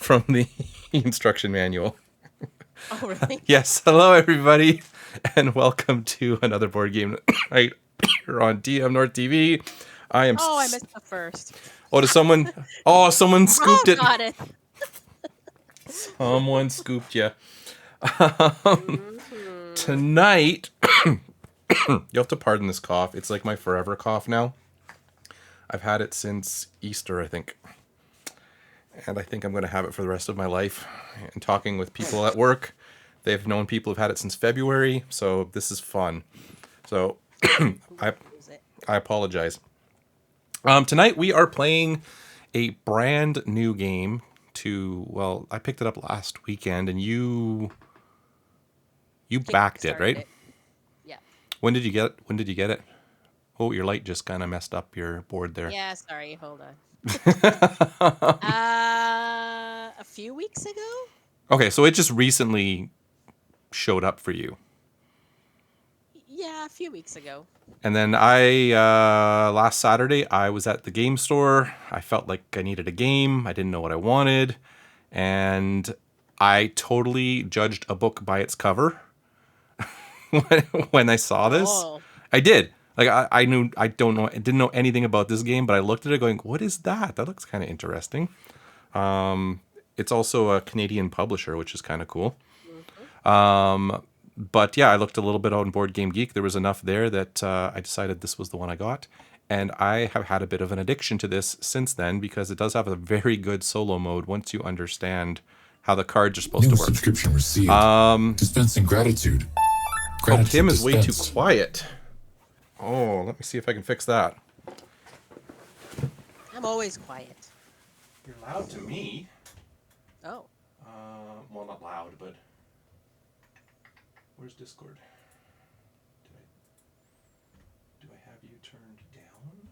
from the instruction manual. Oh, really? Yes, hello everybody, and welcome to another board game night here on dmNorthTV. I missed the first. Oh, does someone? Oh, someone scooped it. Got it. Someone scooped you. Tonight, you'll have to pardon this cough. It's like my forever cough now. I've had it since Easter, I think. And I think I'm going to have it for the rest of my life. And talking with people at work, they've known people who've had it since February, so this is fun. So I apologize. Tonight we are playing a brand new game I picked it up last weekend, and you backed it, right? Yeah. When did you get it? Oh, your light just kind of messed up your board there. Yeah, sorry. Hold on. A few weeks ago? Okay, so it just recently showed up for you. Yeah, a few weeks ago. And then last Saturday, I was at the game store. I felt like I needed a game. I didn't know what I wanted. And I totally judged a book by its cover when I saw this. Oh. I did. Like I didn't know anything about this game, but I looked at it going, what is that? That looks kind of interesting. It's also a Canadian publisher, which is kind of cool. Mm-hmm. But yeah, I looked a little bit on Board Game Geek. There was enough there that I decided this was the one I got. And I have had a bit of an addiction to this since then, because it does have a very good solo mode once you understand how the cards are supposed to work. Subscription received. Dispensing gratitude. Tim is way too quiet. Oh, let me see if I can fix that. I'm always quiet. You're loud to me. Oh. Well, not loud, but... Where's Discord? Do I have you turned down?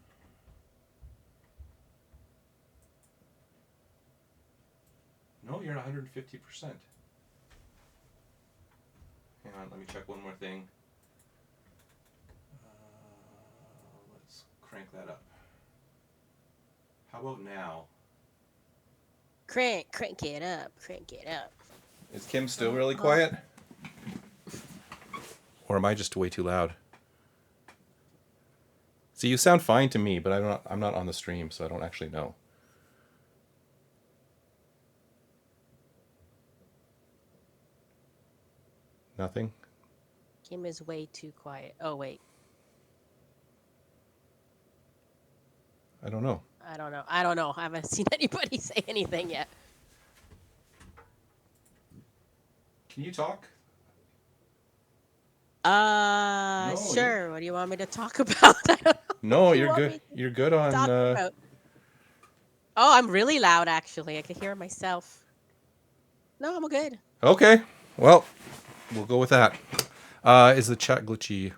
No, you're at 150%. Hang on, let me check one more thing. Let's crank that up. How about now? Crank it up. Is Kim still really quiet? Or am I just way too loud? See, you sound fine to me, but I'm not on the stream, so I don't actually know. Nothing? Kim is way too quiet. Oh, wait. I don't know. I don't know. I haven't seen anybody say anything yet. Can you talk? No, sure. What do you want me to talk about? No, you're good. You're good on... Oh, I'm really loud, actually. I can hear myself. No, I'm good. Okay. Well, we'll go with that. Is the chat glitchy?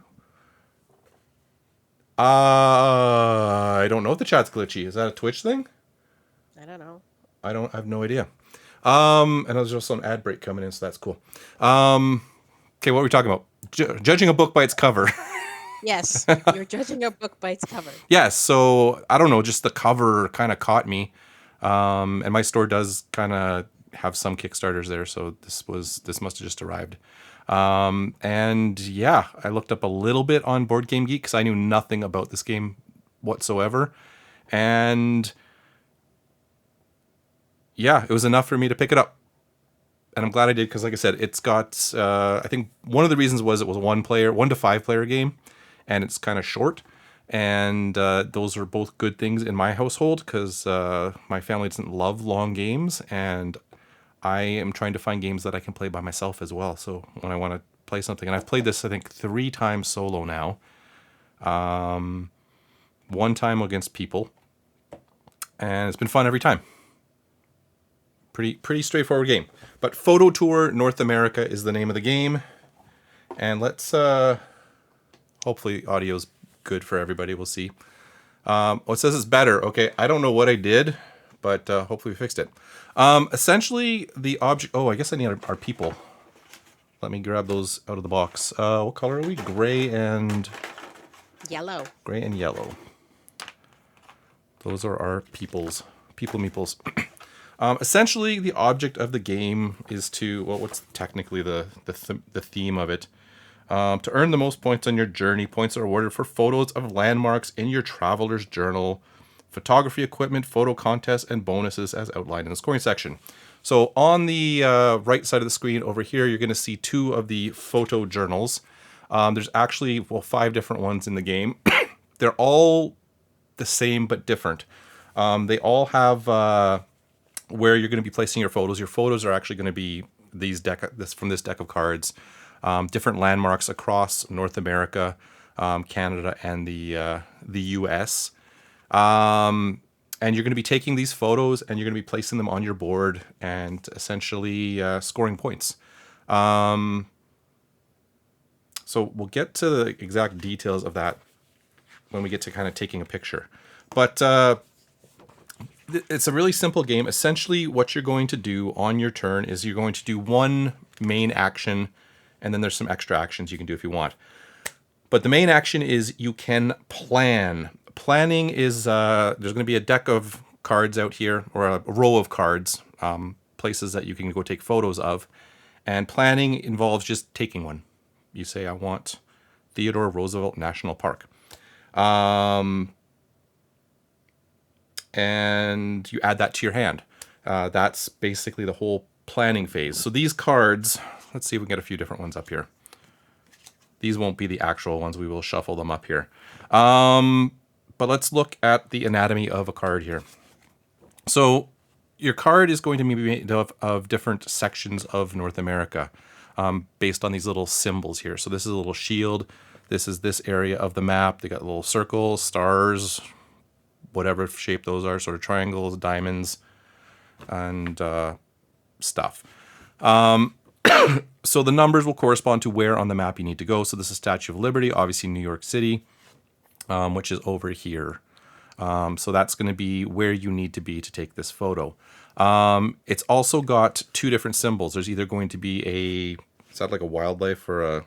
I don't know if the chat's glitchy. Is that a Twitch thing? I don't know. I have no idea. And there's also an ad break coming in, so that's cool. Okay, what were we talking about? Judging a book by its cover. Yes, you're judging a book by its cover. Yes, so I don't know, just the cover kind of caught me. And my store does kind of have some Kickstarters there, so this must have just arrived. And yeah, I looked up a little bit on Board Game Geek because I knew nothing about this game whatsoever. And yeah, it was enough for me to pick it up. And I'm glad I did because, like I said, it's got, I think one of the reasons was it was a 1 to 5 player game, and it's kind of short. And those are both good things in my household because my family doesn't love long games, and I am trying to find games that I can play by myself as well. So when I want to play something, and I've played this, I think, 3 times solo now. 1 time against people, and it's been fun every time. Pretty straightforward game. But Photo Tour North America is the name of the game. And let's, hopefully audio's good for everybody. We'll see. It says it's better. Okay, I don't know what I did, but hopefully we fixed it. Essentially, the object... Oh, I guess I need our people. Let me grab those out of the box. What color are we? Gray and... Yellow. Gray and yellow. Those are our peoples. People meeples. Essentially, the object of the game is to, well, what's technically the theme of it? To earn the most points on your journey, points are awarded for photos of landmarks in your traveler's journal, photography equipment, photo contests, and bonuses as outlined in the scoring section. So on the right side of the screen over here, you're going to see 2 of the photo journals. There's actually, well, 5 different ones in the game. They're all the same but different. They all have where you're going to be placing your photos. Your photos are actually going to be from this deck of cards. Different landmarks across North America, Canada, and the U.S. And you're going to be taking these photos and you're going to be placing them on your board and essentially scoring points. So we'll get to the exact details of that when we get to kind of taking a picture. But it's a really simple game. Essentially, what you're going to do on your turn is you're going to do one main action, and then there's some extra actions you can do if you want. But the main action is you can plan. Planning is, there's going to be a deck of cards out here, or a row of cards, places that you can go take photos of. And planning involves just taking one. You say, I want Theodore Roosevelt National Park. And you add that to your hand. That's basically the whole planning phase. So these cards, let's see if we can get a few different ones up here. These won't be the actual ones. We will shuffle them up here. But let's look at the anatomy of a card here. So your card is going to be made of different sections of North America based on these little symbols here. So this is a little shield. This is this area of the map. They got little circles, stars, whatever shape those are, sort of triangles, diamonds, and stuff. So the numbers will correspond to where on the map you need to go. So this is Statue of Liberty, obviously New York City, which is over here. So that's going to be where you need to be to take this photo. It's also got 2 different symbols. There's either going to be is that like a wildlife or a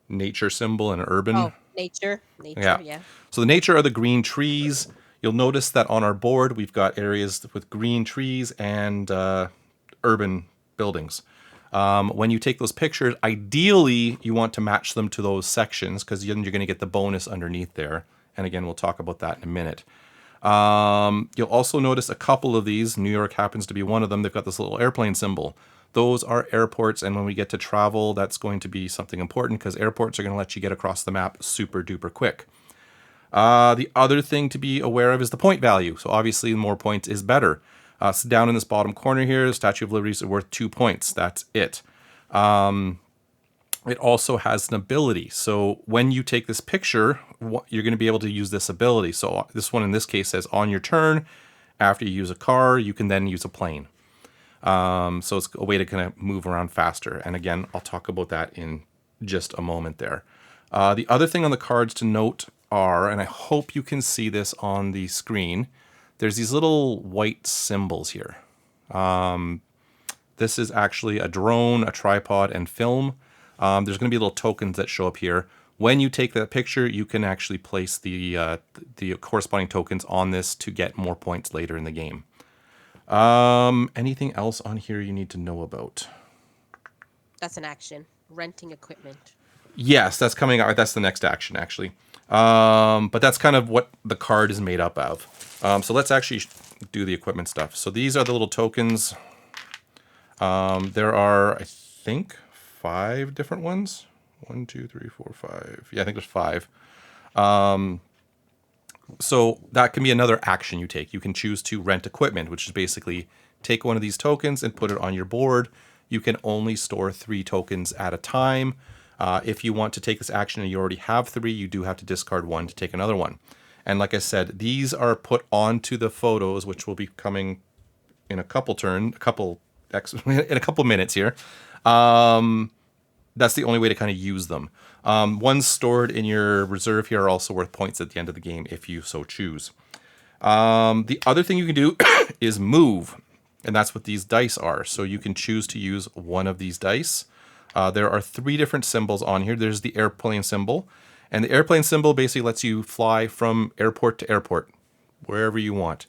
nature symbol and an urban? Oh, nature, yeah. So the nature are the green trees. You'll notice that on our board, we've got areas with green trees and urban buildings. When you take those pictures, ideally, you want to match them to those sections because then you're going to get the bonus underneath there. And again, we'll talk about that in a minute. You'll also notice a couple of these. New York happens to be one of them. They've got this little airplane symbol. Those are airports, and when we get to travel, that's going to be something important because airports are going to let you get across the map super duper quick. The other thing to be aware of is the point value. So obviously, more points is better. So down in this bottom corner here, the Statue of Liberty is worth 2 points. That's it. It also has an ability. So when you take this picture, you're going to be able to use this ability. So this one in this case says on your turn, after you use a car, you can then use a plane. So it's a way to kind of move around faster. And again, I'll talk about that in just a moment there. The other thing on the cards to note are, and I hope you can see this on the screen, there's these little white symbols here. This is actually a drone, a tripod, and film. There's going to be little tokens that show up here. When you take that picture, you can actually place the corresponding tokens on this to get more points later in the game. Anything else on here you need to know about? That's an action. Renting equipment. Yes, that's coming out. That's the next action, actually. But that's kind of what the card is made up of. So let's actually do the equipment stuff. So these are the little tokens. There are, I think, 5 different ones. 1, 2, 3, 4, 5. Yeah, I think there's 5. So that can be another action you take. You can choose to rent equipment, which is basically take one of these tokens and put it on your board. You can only store 3 tokens at a time. If you want to take this action and you already have 3, you do have to discard 1 to take another one. And like I said, these are put onto the photos, which will be coming in a couple minutes here. That's the only way to kind of use them. Ones stored in your reserve here are also worth points at the end of the game if you so choose. The other thing you can do is move, and that's what these dice are. So you can choose to use one of these dice. There are 3 different symbols on here. There's the airplane symbol, and the airplane symbol basically lets you fly from airport to airport, wherever you want.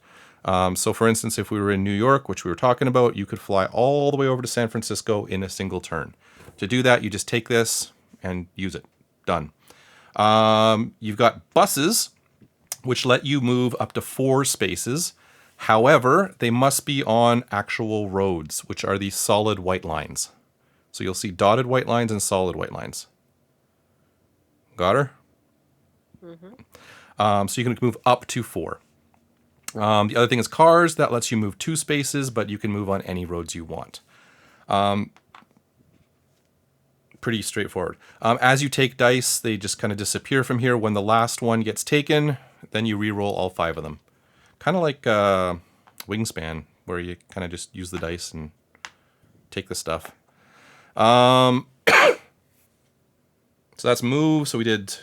So for instance, if we were in New York, which we were talking about, you could fly all the way over to San Francisco in a single turn. To do that, you just take this and use it. Done. You've got buses, which let you move up to 4 spaces. However, they must be on actual roads, which are these solid white lines. So you'll see dotted white lines and solid white lines. Got her? Mm-hmm. So you can move up to 4. The other thing is cars. That lets you move 2 spaces, but you can move on any roads you want. Pretty straightforward. As you take dice, they just kind of disappear from here. When the last one gets taken, then you re-roll all 5 of them. Kind of like Wingspan, where you kind of just use the dice and take the stuff. So that's move. So we did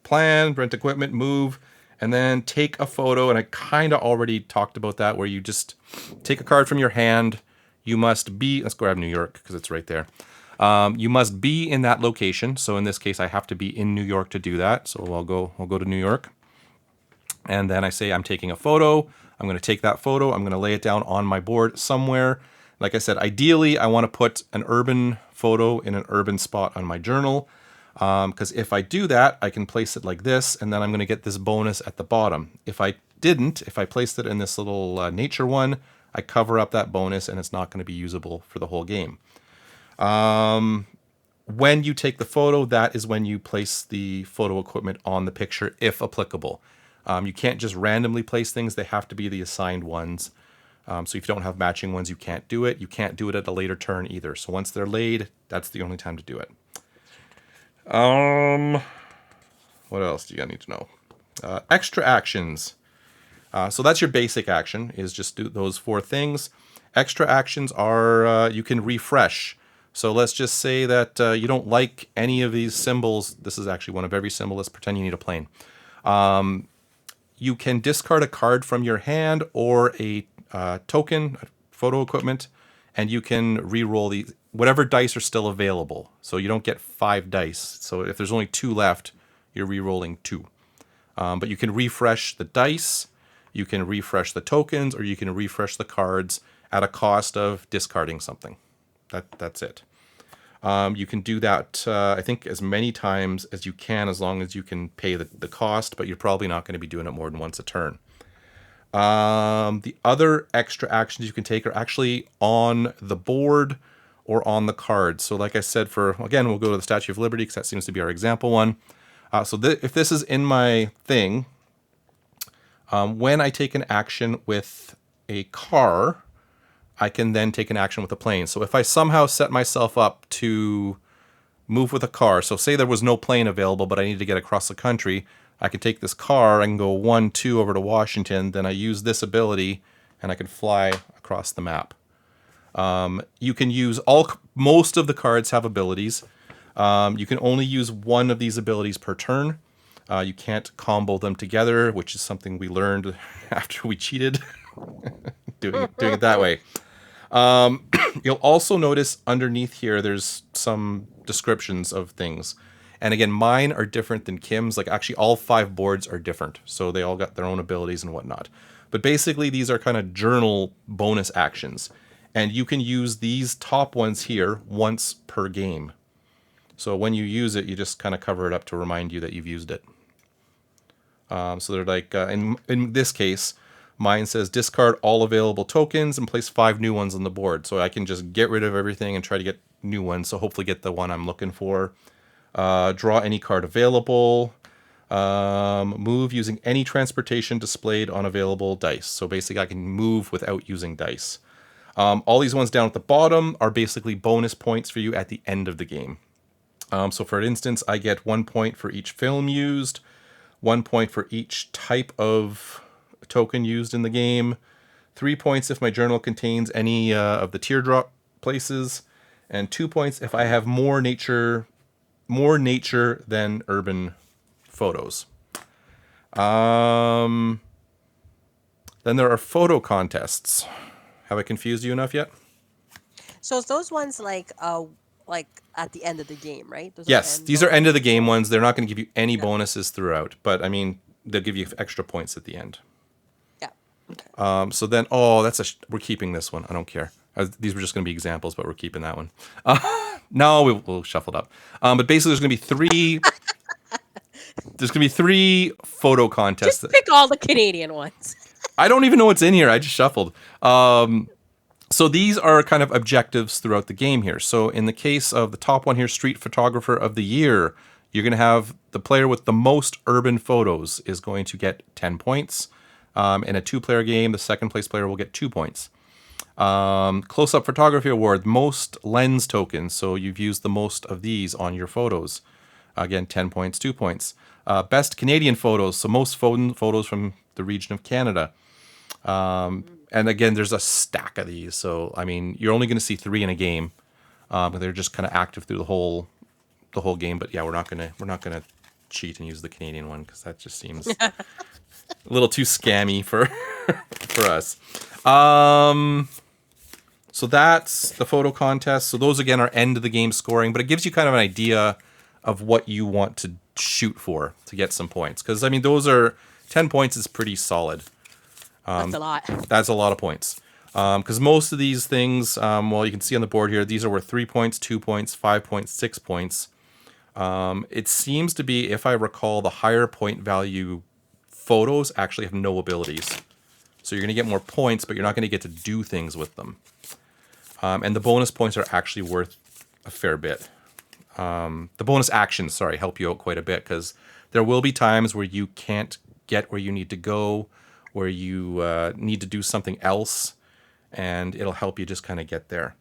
plan, rent equipment, move, and then take a photo. And I kind of already talked about that, where you just take a card from your hand. You must be, let's grab New York because it's right there. You must be in that location. So in this case, I have to be in New York to do that. So I'll go to New York. And then I say I'm taking a photo. I'm going to take that photo. I'm going to lay it down on my board somewhere. Like I said, ideally, I want to put an urban photo in an urban spot on my journal. Because if I do that, I can place it like this, and then I'm going to get this bonus at the bottom. If I placed it in this little nature one, I cover up that bonus, and it's not going to be usable for the whole game. When you take the photo, that is when you place the photo equipment on the picture, if applicable. You can't just randomly place things. They have to be the assigned ones. So if you don't have matching ones, you can't do it. You can't do it at a later turn either. So once they're laid, that's the only time to do it. What else do you need to know? Extra actions. So that's your basic action, is just do those 4 things. Extra actions are, you can refresh. So let's just say that you don't like any of these symbols. This is actually one of every symbol. Let's pretend you need a plane. You can discard a card from your hand or a token, photo equipment, and you can re-roll these, whatever dice are still available. So you don't get 5 dice. So if there's only 2 left, you're re-rolling 2. But you can refresh the dice, you can refresh the tokens, or you can refresh the cards at a cost of discarding something. That's it. You can do that, I think, as many times as you can, as long as you can pay the cost, but you're probably not going to be doing it more than once a turn. The other extra actions you can take are actually on the board or on the card. So like I said, again, we'll go to the Statue of Liberty because that seems to be our example one. If this is in my thing, when I take an action with a car, I can then take an action with a plane. So if I somehow set myself up to move with a car, so say there was no plane available, but I need to get across the country, I can take this car, I can go 1, 2 over to Washington, then I use this ability, and I can fly across the map. You can use most of the cards have abilities. You can only use one of these abilities per turn. You can't combo them together, which is something we learned after we cheated, doing it that way. You'll also notice underneath here, there's some descriptions of things. And again, mine are different than Kim's. Like actually all 5 boards are different. So they all got their own abilities and whatnot. But basically these are kind of journal bonus actions. And you can use these top ones here once per game. So when you use it, you just kind of cover it up to remind you that you've used it. So they're like, in this case, mine says discard all available tokens and place 5 new ones on the board. So I can just get rid of everything and try to get new ones. So hopefully get the one I'm looking for. Draw any card available. Move using any transportation displayed on available dice. So basically I can move without using dice. All these ones down at the bottom are basically bonus points for you at the end of the game. So for instance, I get 1 point for each film used, 1 point for each type of token used in the game, 3 points if my journal contains any of the teardrop places, and 2 points if I have more nature than urban photos. Then there are photo contests. Have I confused you enough yet? So it's those ones like at the end of the game, right? Yes, these are end of the game ones. They're not going to give you any bonuses throughout, but I mean, they'll give you extra points at the end. Yeah. So then, we're keeping this one. I don't care. These were just going to be examples, but we're keeping that one. No, we'll shuffle it up. But basically, there's going to be three. There's going to be 3 photo contests. Just pick all the Canadian ones. I don't even know what's in here. I just shuffled. So these are kind of objectives throughout the game here. So in the case of the top one here, Street Photographer of the Year, you're going to have the player with the most urban photos is going to get 10 points. In a 2-player game, the second place player will get 2 points. Close-up Photography Award, most lens tokens. So you've used the most of these on your photos. Again, 10 points, 2 points. Best Canadian photos, so most photos from the region of Canada. And again, there's a stack of these. So, I mean, you're only going to see 3 in a game. But they're just kind of active through the whole game. But yeah, we're not gonna cheat and use the Canadian one because that just seems a little too scammy for us. So that's the photo contest. So those again are end of the game scoring, but it gives you kind of an idea of what you want to shoot for to get some points. Because I mean, those are 10 points is pretty solid. That's a lot. That's a lot of points. Because most of these things, well, you can see on the board here, these are worth 3 points, 2 points, 5 points, 6 points. It seems to be, if I recall, the higher point value photos actually have no abilities. So you're going to get more points, but you're not going to get to do things with them. And the bonus points are actually worth a fair bit. The bonus actions, help you out quite a bit, because there will be times where you can't get where you need to go, where you need to do something else, and it'll help you just kind of get there.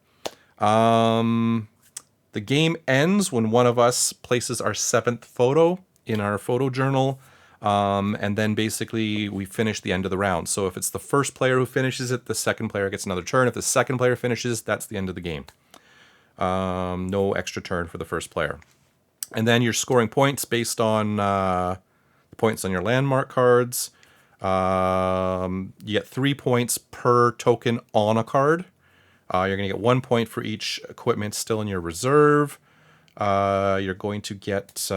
The game ends when one of us places our 7th photo in our photo journal, and then basically we finish the end of the round. So if it's the first player who finishes it, the second player gets another turn. If the second player finishes, that's the end of the game. No extra turn for the first player. And then you're scoring points based on points on your landmark cards. You get 3 points per token on a card. You're going to get 1 point for each equipment still in your reserve. You're going to get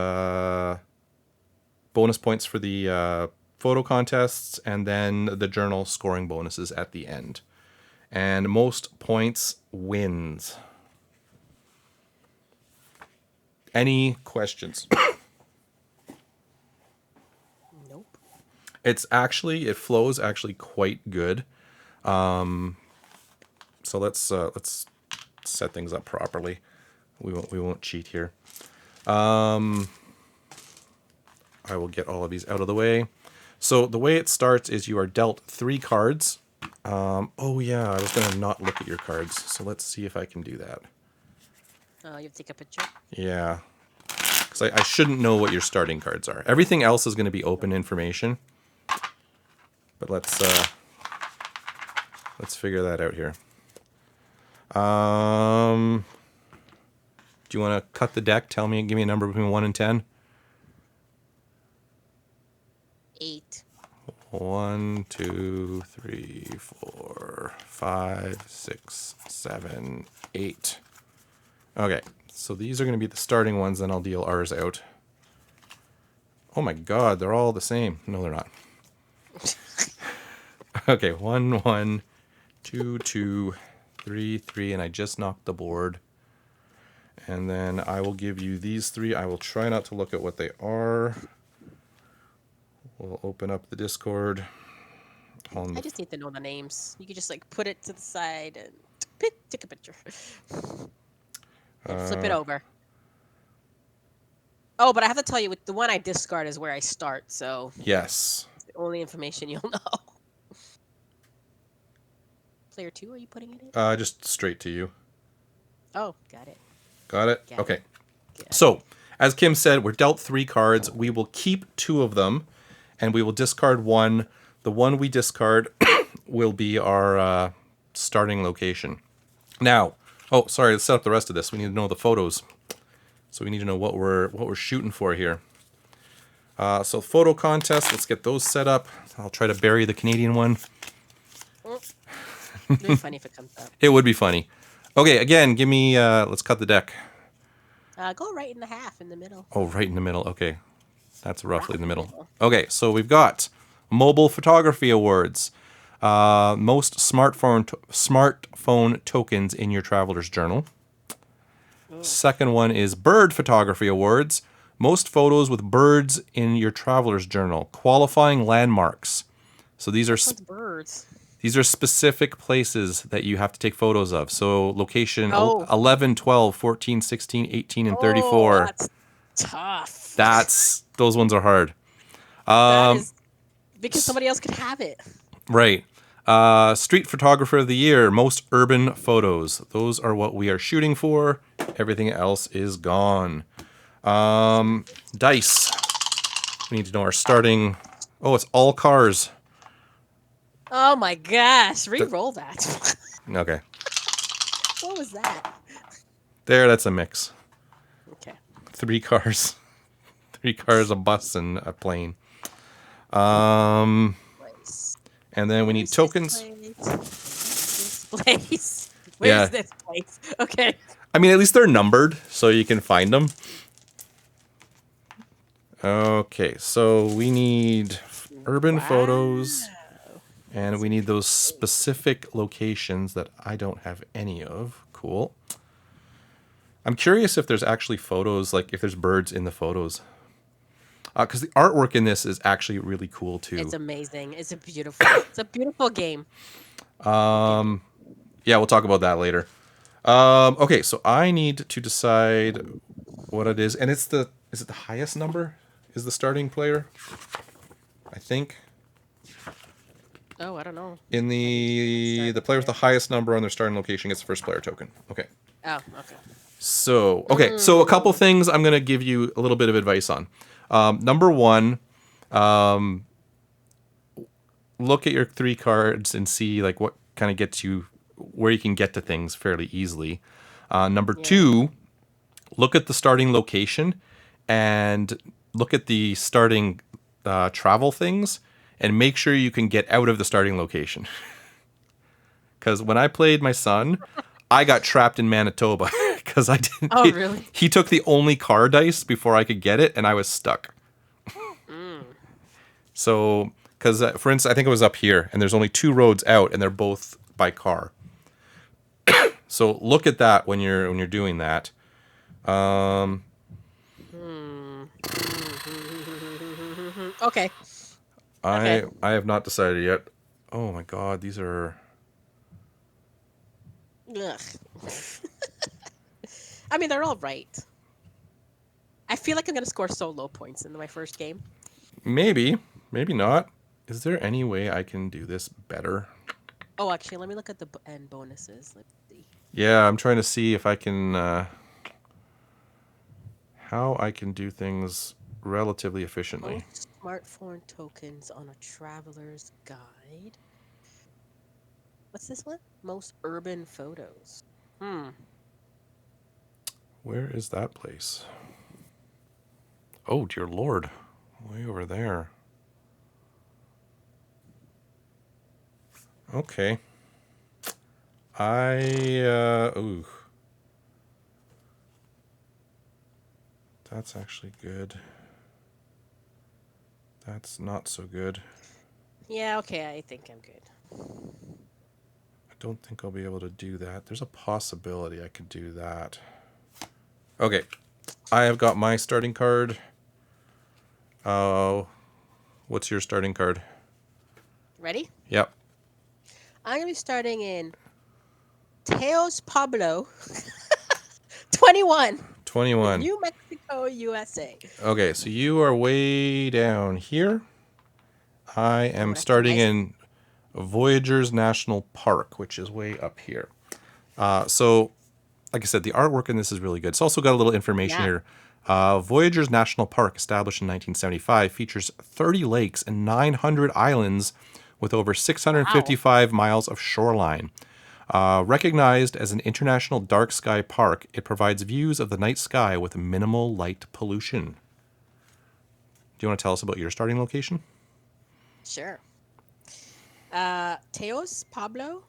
bonus points for the photo contests, and then the journal scoring bonuses at the end. And most points wins. Any questions? Nope. It flows actually quite good. So let's set things up properly. We won't cheat here. I will get all of these out of the way. So the way it starts is you are dealt 3 cards. Oh yeah, I was gonna not look at your cards. So let's see if I can do that. You have to take a picture. Yeah, because I shouldn't know what your starting cards are. Everything else is going to be open information. But let's figure that out here. Do you want to cut the deck? Give me a number between 1 and 10. 8. 1, 2, 3, 4, 5, 6, 7, 8. Okay, so these are going to be the starting ones, then I'll deal ours out. Oh my god, they're all the same. No, they're not. Okay, 1, 1, 2, 2, 3, 3, and I just knocked the board. And then I will give you these 3. I will try not to look at what they are. We'll open up the Discord. I just need to know the names. You could just put it to the side and take a picture. And flip it over. Oh, but I have to tell you, with the one I discard is where I start, so... Yes. It's the only information you'll know. Player 2, are you putting it in? Just straight to you. Oh, got it. Got it? Got Okay. it. So, as Kim said, we're dealt 3 cards. We will keep 2 of them, and we will discard 1. The one we discard will be our starting location. Now... Oh, sorry, let's set up the rest of this. We need to know the photos. So we need to know what we're shooting for here. So photo contest, let's get those set up. I'll try to bury the Canadian one. It'd be funny if it comes up. It would be funny. Okay, again, give me, let's cut the deck. Go right in the half, in the middle. Oh, right in the middle. Okay. That's roughly in the middle. Okay, so we've got Mobile Photography Awards. Most smartphone tokens in your traveler's journal. Second one is bird photography awards. Most photos with birds in your traveler's journal. Qualifying landmarks. So these are What's birds? these are specific places that you have to take photos of. So location Oh. 11, 12, 14, 16, 18, and Oh, 34. that's tough. Those ones are hard. That is because somebody else could have it. Right. Street photographer of the year, most urban photos. Those are what we are shooting for. Everything else is gone. Dice. We need to know our starting. Oh, it's all cars. Oh my gosh! Re-roll that. Okay. What was that? There, that's a mix. Okay. 3 cars. 3 cars, a bus, and a plane. And then we need tokens. This place. Where's Yeah. this place? Okay. I mean, at least they're numbered, so you can find them. Okay, so we need urban photos, and we need those specific locations that I don't have any of. Cool. I'm curious if there's actually photos, like if there's birds in the photos. Because the artwork in this is actually really cool, too. It's amazing. It's a beautiful game. Yeah, we'll talk about that later. Okay, so I need to decide what it is. And is it the highest number? Is the starting player? I think. Oh, I don't know. In the player with the highest number on their starting location gets the first player token. Okay. Oh, okay. So a couple things I'm going to give you a little bit of advice on. Number one, look at your 3 cards and see like what kind of gets you where you can get to things fairly easily. Number 2, look at the starting location and look at the starting travel things and make sure you can get out of the starting location. Because when I played my son, I got trapped in Manitoba because I didn't. Oh, really? He took the only car dice before I could get it, and I was stuck. So, because for instance, I think it was up here, and there's only 2 roads out, and they're both by car. So look at that when you're doing that. Okay. I have not decided yet. Oh my god, these are. Ugh. I mean, they're all right. I feel like I'm gonna score so low points in my first game. Maybe not. Is there any way I can do this better? Oh, actually, let me look at the end bonuses. Let's see. Yeah, I'm trying to see if I can, how I can do things relatively efficiently. Most smartphone tokens on a traveler's guide. What's this one? Most urban photos. Where is that place? Oh, dear Lord. Way over there. Okay. Ooh. That's actually good. That's not so good. Yeah, okay, I think I'm good. I don't think I'll be able to do that. There's a possibility I could do that. Okay. I have got my starting card. What's your starting card? Ready? Yep. I'm gonna be starting in Teos Pablo 21. 21. New Mexico, USA. Okay, so you are way down here. I am that's starting nice. in Voyagers National Park, which is way up here. So, like I said, the artwork in this is really good. It's also got a little information here. Voyagers National Park, established in 1975, features 30 lakes and 900 islands with over 655 miles of shoreline. Recognized as an international dark sky park, it provides views of the night sky with minimal light pollution. Do you want to tell us about your starting location? Sure. Teos Pablo.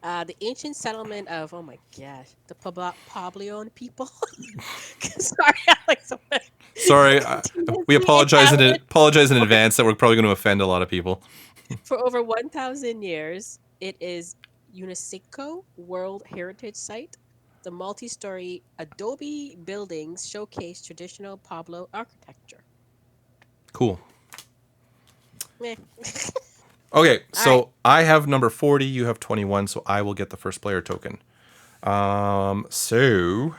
The ancient settlement of, oh my gosh, the Pableon people. Sorry, Alex. Sorry, we apologize in advance that we're probably going to offend a lot of people. For over 1,000 years, it is UNESCO World Heritage Site. The multi-story adobe buildings showcase traditional Pueblo architecture. Cool. Meh. Okay, All right. so I have number 40, you have 21, so I will get the first player token. So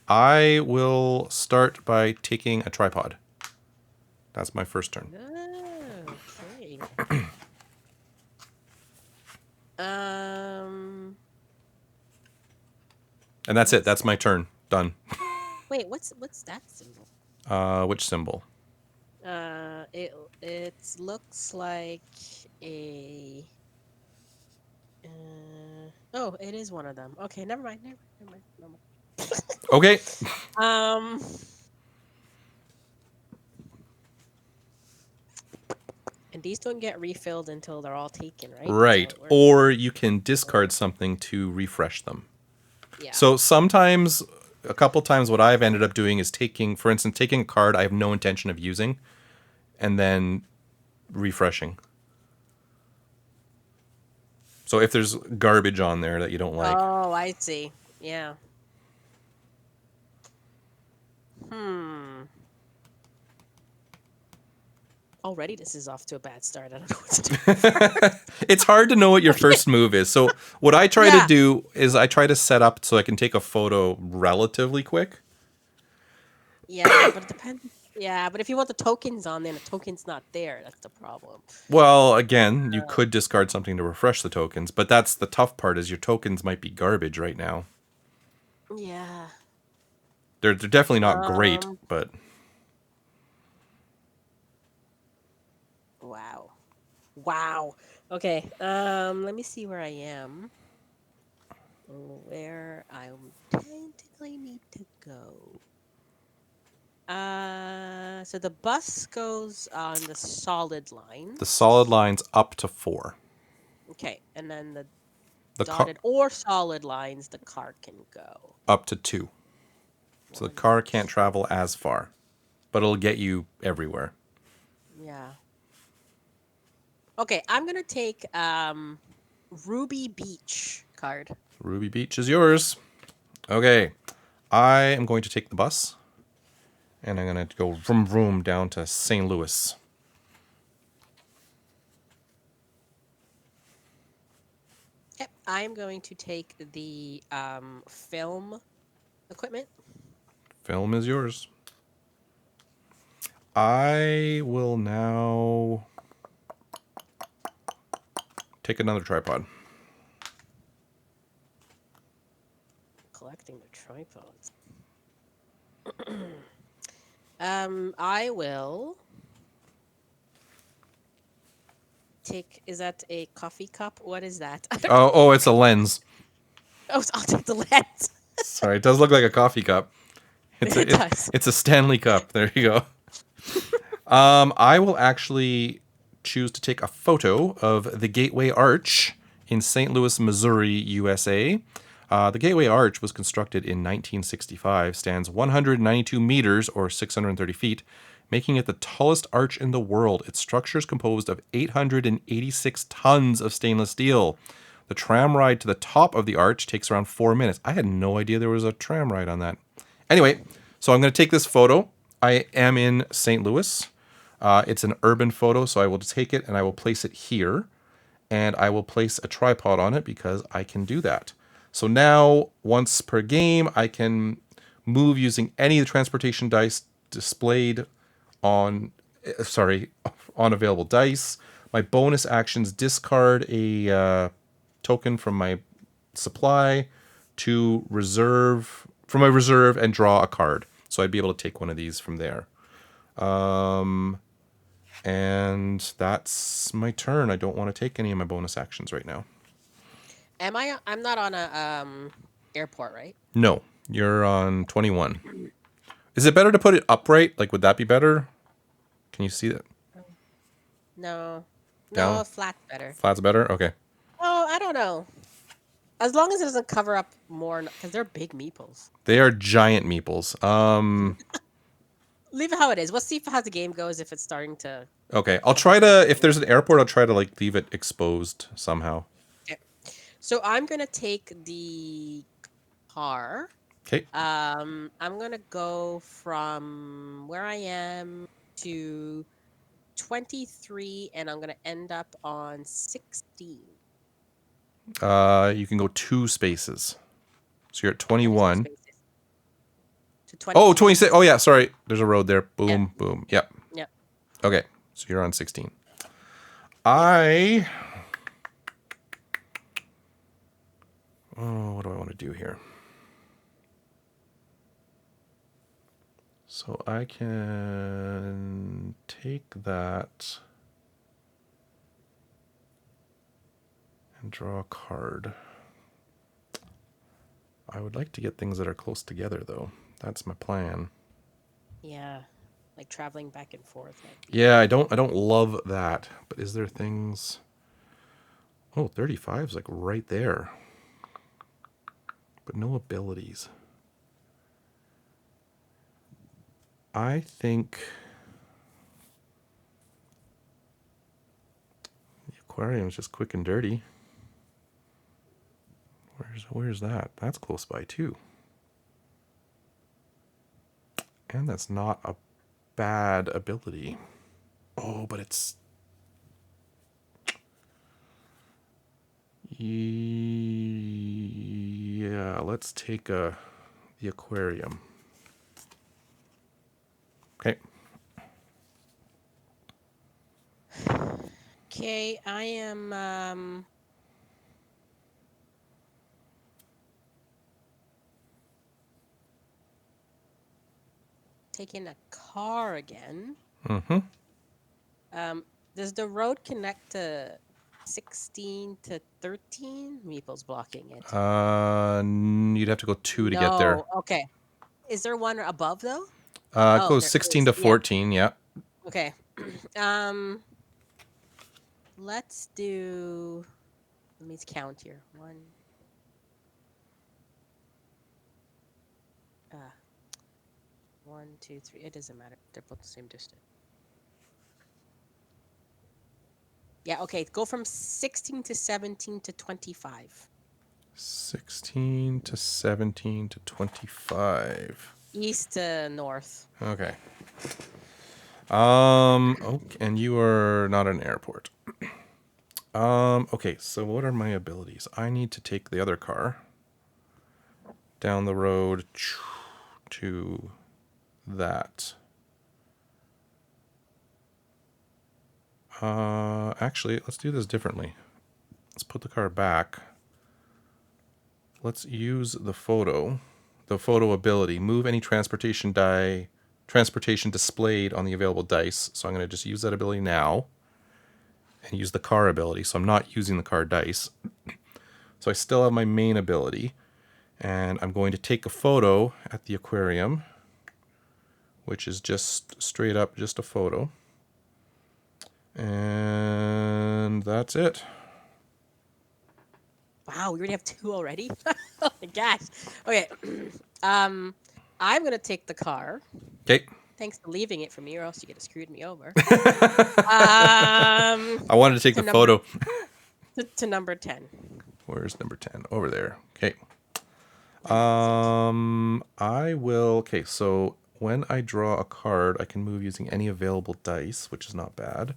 I will start by taking a tripod. That's my first turn. Oh, okay. And that's it. That's my turn. Done. Wait, what's that symbol? Which symbol? It looks like a. Oh, it is one of them. Okay, never mind. Never mind. Okay. Um. And these don't get refilled until they're all taken, right? That's how Right. it works. Or you can discard something to refresh them. Yeah. So sometimes, a couple times, what I've ended up doing is taking, for instance, taking a card I have no intention of using, and then refreshing. So if there's garbage on there that you don't like. Oh, I see. Yeah. Already, this is off to a bad start. I don't know what to do. It's hard to know what your first move is. So what I try to do is I try to set up so I can take a photo relatively quick. Yeah, but it depends. Yeah, but if you want the tokens on there and the token's not there, that's the problem. Well, again, you could discard something to refresh the tokens, but that's the tough part is your tokens might be garbage right now. Yeah. They're definitely not great, but... Wow. Wow. Okay. Let me see where I am. Where I technically need to go. So the bus goes on the solid line. The solid line's up to 4. Okay, and then the car dotted or solid lines, the car can go. up to 2. So the car can't travel as far, but it'll get you everywhere. Yeah. Okay, I'm gonna take Ruby Beach card. Ruby Beach is yours. Okay, I am going to take the bus, and I'm going to go vroom vroom down to St. Louis. Yep, I'm going to take the film equipment. Film is yours. I will now take another tripod. Collecting the tripods. I will take. Is that a coffee cup? What is that? Oh, it's a lens. Oh, I'll take the lens. Sorry, it does look like a coffee cup. It does. It's a Stanley cup. There you go. I will actually choose to take a photo of the Gateway Arch in St. Louis, Missouri, USA. The Gateway Arch was constructed in 1965, stands 192 meters or 630 feet, making it the tallest arch in the world. Its structure is composed of 886 tons of stainless steel. The tram ride to the top of the arch takes around 4 minutes. I had no idea there was a tram ride on that. Anyway, so I'm going to take this photo. I am in St. Louis. It's an urban photo, so I will take it and I will place it here. And I will place a tripod on it because I can do that. So now, once per game, I can move using any of the transportation dice displayed on available dice. My bonus actions discard a token from my supply to reserve from my reserve and draw a card. So I'd be able to take one of these from there. And that's my turn. I don't want to take any of my bonus actions right now. I'm not on a airport, right? No, you're on 21. Is it better to put it upright? Like, would that be better? Can you see that? No. Down? No, flat's better. Flat's better? Okay. Oh, I don't know. As long as it doesn't cover up more, because they're big meeples. They are giant meeples. Leave it how it is. We'll see how the game goes if it's starting to. Okay, I'll try to, if there's an airport, I'll try to like leave it exposed somehow. Okay. So I'm gonna take the car. Okay. I'm gonna go from where I am to 23, and I'm gonna end up on 16. You can go 2 spaces. So you're at Yeah, there's no 21. spaces. To Oh, 23. 26. Oh, yeah, sorry. There's a road there. Yeah. Boom, boom. Yep. Yeah. Okay, so you're on 16. Yeah. Oh, what do I want to do here? So I can take that and draw a card. I would like to get things that are close together, though. That's my plan. Yeah. Like traveling back and forth. Yeah, I don't love that. But is there things? Oh, 35 is like right there. But no abilities. I think the aquarium is just quick and dirty. Where's that? That's close by too. And that's not a bad ability. Oh, but it's... Yeah, let's take the aquarium. Okay. Okay, I am taking a car again. Mm-hmm. Does the road connect to 16 to 13? Meeple's blocking it. You'd have to go 2 to get there. No. Okay. Is there one above though? It Oh, goes there 16 is. to Yeah. 14, yeah. Okay. Let's do. Let me count here. 1. Uh, 1, 2, 3. It doesn't matter. They're both the same distance. Yeah. Okay. Go from 16 to 17 to 25. 16 to 17 to 25. East to north. Okay. Okay, and you are not an airport. Okay, so what are my abilities? I need to take the other car down the road to that. Actually, let's do this differently. Let's put the car back. Let's use the photo ability. Move any transportation displayed on the available dice. So I'm going to just use that ability now and use the car ability. So I'm not using the car dice. So I still have my main ability. And I'm going to take a photo at the aquarium, which is just straight up just a photo. And that's it. Wow, we already have 2 already? Oh my gosh. Okay. I'm gonna take the car. Okay. Thanks for leaving it for me, or else you could have screwed me over. I wanted to take the photo. To number 10. Where's number 10? Over there. Okay. I will... Okay, so when I draw a card, I can move using any available dice, which is not bad.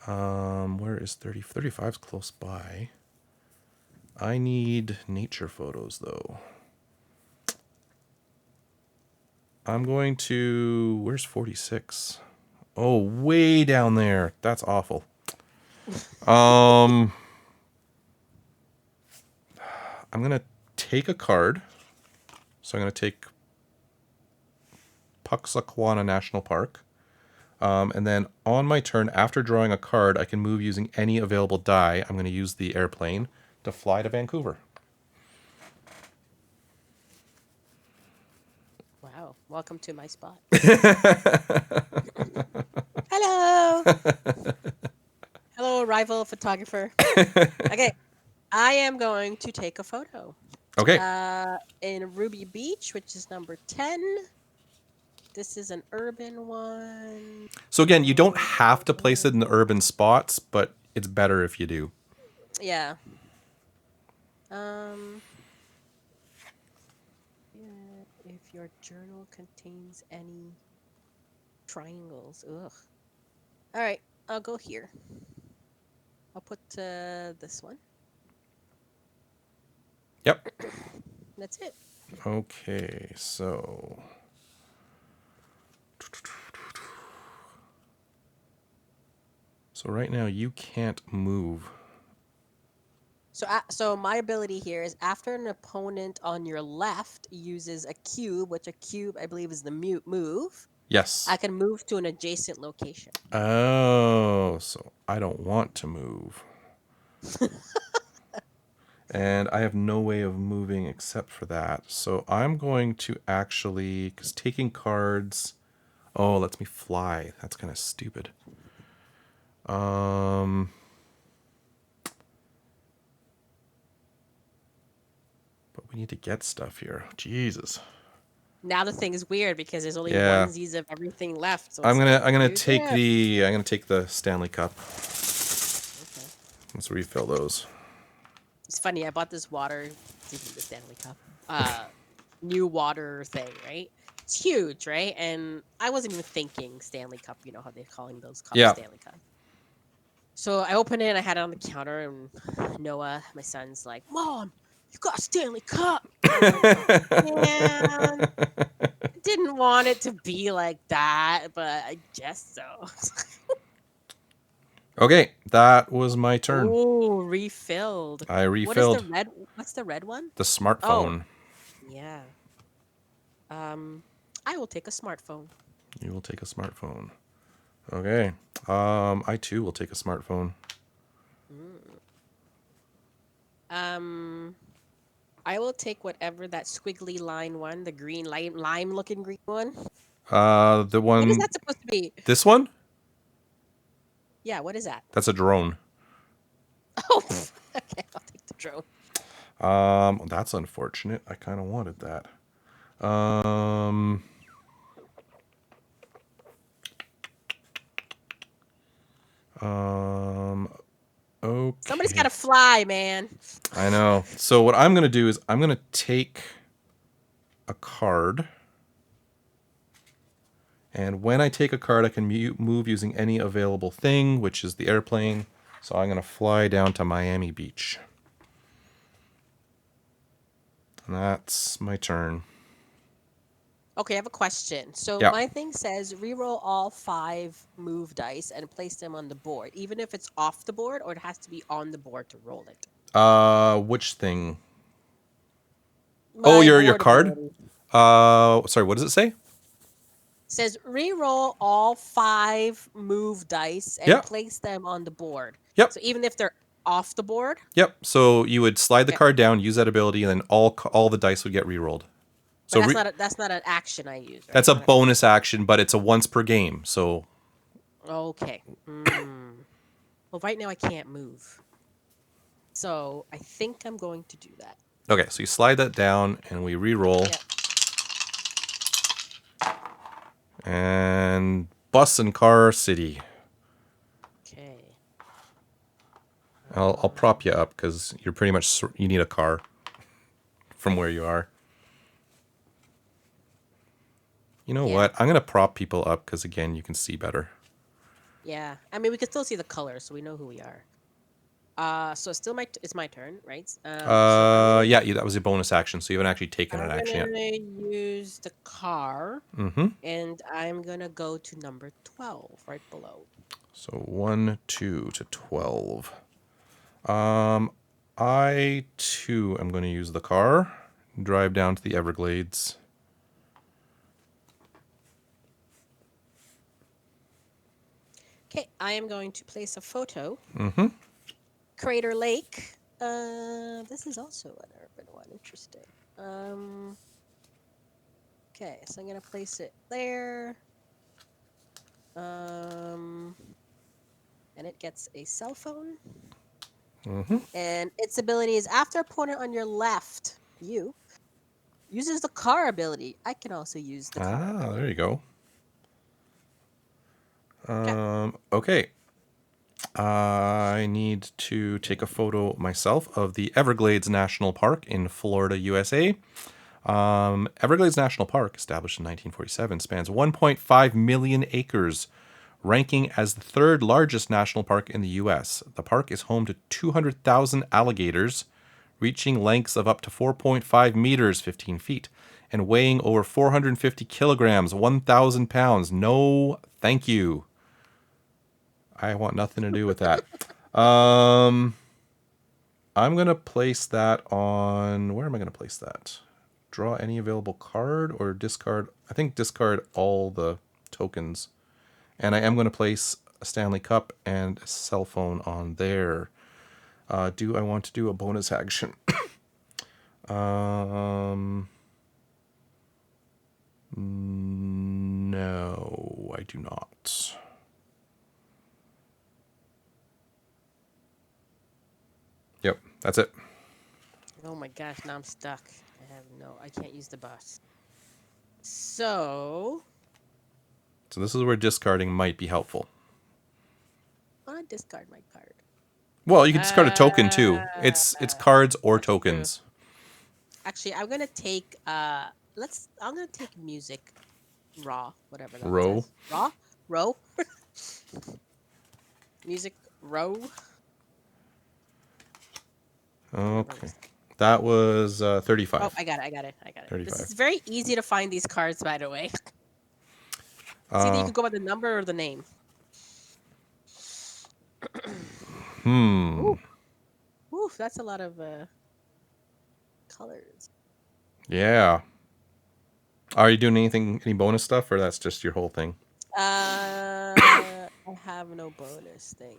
Where is 30? 35's close by. I need nature photos, though. I'm going to... Where's 46? Oh, way down there. That's awful. I'm going to take a card. So I'm going to take Puxakwana National Park. And then on my turn, after drawing a card, I can move using any available die. I'm going to use the airplane to fly to Vancouver. Wow. Welcome to my spot. Hello. Hello, rival photographer. Okay. I am going to take a photo. Okay. In Ruby Beach, which is number 10. This is an urban one. So again, you don't have to place it in the urban spots, but it's better if you do. Yeah. Yeah, if your journal contains any triangles. Ugh. All right, I'll go here. I'll put this one. Yep. That's it. Okay, so... So right now you can't move. So my ability here is after an opponent on your left uses a cube, which a cube I believe is the move, Yes. I can move to an adjacent location. Oh, so I don't want to move. And I have no way of moving except for that. So I'm going to actually, because taking cards, oh, lets me fly. That's kind of stupid. But we need to get stuff here. Jesus. Now the thing is weird because there's only Yeah. onesies of everything left. So I'm it's gonna like, take yeah. I'm gonna take the Stanley Cup. Okay. Let's refill those. It's funny. I bought this water, speaking of the Stanley Cup, new water thing, right? It's huge, right? And I wasn't even thinking Stanley Cup. You know how they're calling those cups Yeah. Stanley Cup. So I opened it and I had it on the counter, and Noah, my son's like, "Mom, you got a Stanley Cup." I'm like, man, I didn't want it to be like that, but I guess so. Okay, that was my turn. Ooh, refilled. I What is the refilled red? What's the red one? the Oh, smartphone. yeah. I will take a smartphone. You will take a smartphone. Okay. I too will take a smartphone. I will take whatever that squiggly line one, the green lime looking green one. The What is one. that supposed to be? This one? Yeah, what is that? That's a drone. Oh, okay, I'll take the drone. That's unfortunate. I kind of wanted that. Okay. Somebody's got to fly, man. I know. So what I'm going to do is I'm going to take a card. And when I take a card, I can move using any available thing, which is the airplane. So I'm going to fly down to Miami Beach. And that's my turn. Okay, I have a question. So Yeah. my thing says reroll all 5 move dice and place them on the board, even if it's off the board, or it has to be on the board to roll it. Which thing? My your board card? ability Sorry, what does it say? says reroll all 5 move dice and Yeah. place them on the board. Yep. So even if they're off the board? Yep. So you would slide the Okay. card down, use that ability, and then all the dice would get re-rolled. But So that's not an action I use, right? that's a bonus action, but it's a once per game. So Okay. Well, right now I can't move. So I think I'm going to do that. okay, so you slide that down, and we re-roll. Yeah. And Bus and Car City. Okay. I'll prop you up because you're pretty much you need a car from where you are. You know what? I'm gonna prop people up because again, you can see better. Yeah. I mean, we can still see the colors, so we know who we are. So it's still it's my turn, right? Yeah, that was a bonus action, so you haven't actually taken an action yet. I'm gonna use the car, and I'm gonna go to number 12, right below. So 1, 2 to 12. I too am going to use the car, drive down to the Everglades. Okay, I am going to place a photo. Crater Lake. This is also an urban one. Interesting. Okay, so I'm gonna place it there. And it gets a cell phone. And its ability is after opponent on your left, you Uses the car ability. I can also use the car Ah, ability. there you go. Okay. Okay. I need to take a photo myself of the Everglades National Park in Florida, USA. Everglades National Park, established in 1947, spans 1.5 million acres, ranking as the third largest national park in the U.S. The park is home to 200,000 alligators, reaching lengths of up to 4.5 meters, 15 feet, and weighing over 450 kilograms, 1,000 pounds. No, thank you. I want nothing to do with that. I'm going to place that on... Where am I going to place that? Draw any available card or discard? I think discard all the tokens. And I am going to place a Stanley Cup and a cell phone on there. Do I want to do a bonus action? No, I do not. Yep, that's it. Oh my gosh, now I'm stuck. I can't use the bus. So, So this is where discarding might be helpful. I'll discard my card. Well, you can discard a token too. Uh, It's cards or that's true. tokens. Actually, I'm gonna take I'm gonna take music raw, whatever that Row. says. Row. Music row. Okay. That was 35. Oh, I got it. 35. This is very easy to find these cards, by the way. It's either you can go by the number or the name. Ooh, that's a lot of colors. Yeah. Are you doing any bonus stuff, or that's just your whole thing? I have no bonus thing.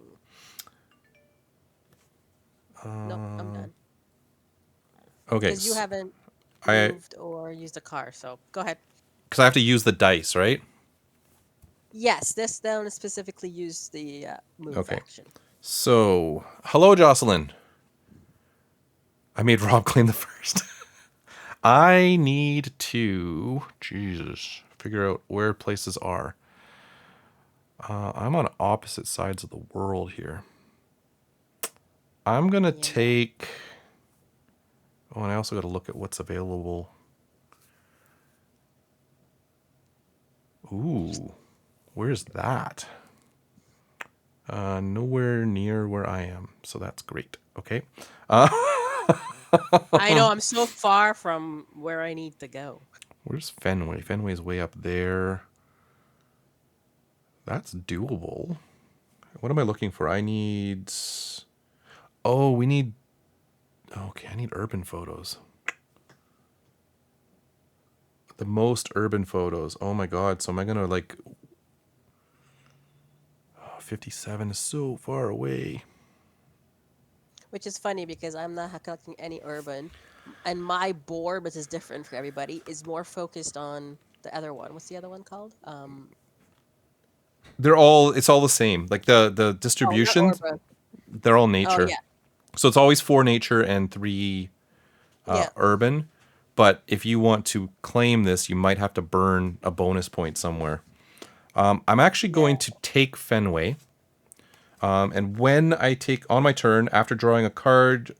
Nope, I'm done. Okay. Because you haven't moved or used a car, so go ahead. Because I have to use the dice, right? Yes, this down specifically used the move action. So, hello, Jocelyn. I made Rob claim the first. I need to, figure out where places are. I'm on opposite sides of the world here. I'm going to take... Oh, and I also got to look at what's available. Ooh, where's that? Nowhere near where I am, so that's great. Okay. I know, I'm so far from where I need to go. Where's Fenway? Fenway's way up there. That's doable. What am I looking for? I need... Oh, we need... Okay, I need urban photos. The most urban photos. Oh my god, so am I gonna like... Oh, 57 is so far away. Which is funny because I'm not collecting any urban. And my board, which is different for everybody, is more focused on the other one. What's the other one called? It's all the same. Like the distribution, they're all nature. Oh, yeah. So it's always 4 nature and 3 urban. But if you want to claim this, you might have to burn a bonus point somewhere. I'm actually going to take Fenway. And when I take, on my turn, after drawing a card...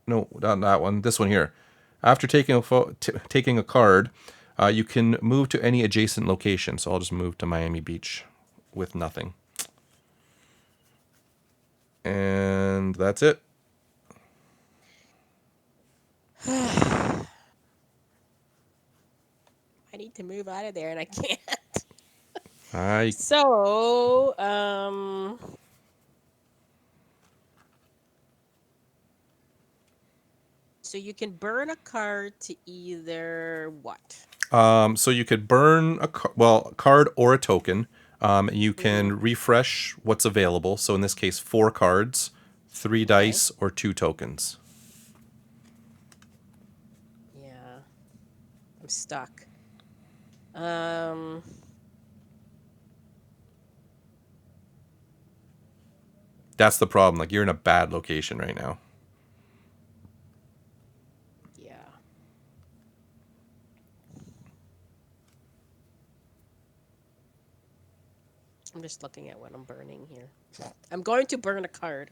No, not that one. This one here. After taking a card, you can move to any adjacent location. So I'll just move to Miami Beach with nothing. And that's it. I need to move out of there and I can't. So, so you can burn a card to either what? So you could burn a card or a token. You can refresh what's available. So in this case, 4 cards, 3 dice, or 2 tokens. Yeah, I'm stuck. That's the problem. Like, you're in a bad location right now. Yeah. I'm just looking at what I'm burning here. I'm going to burn a card.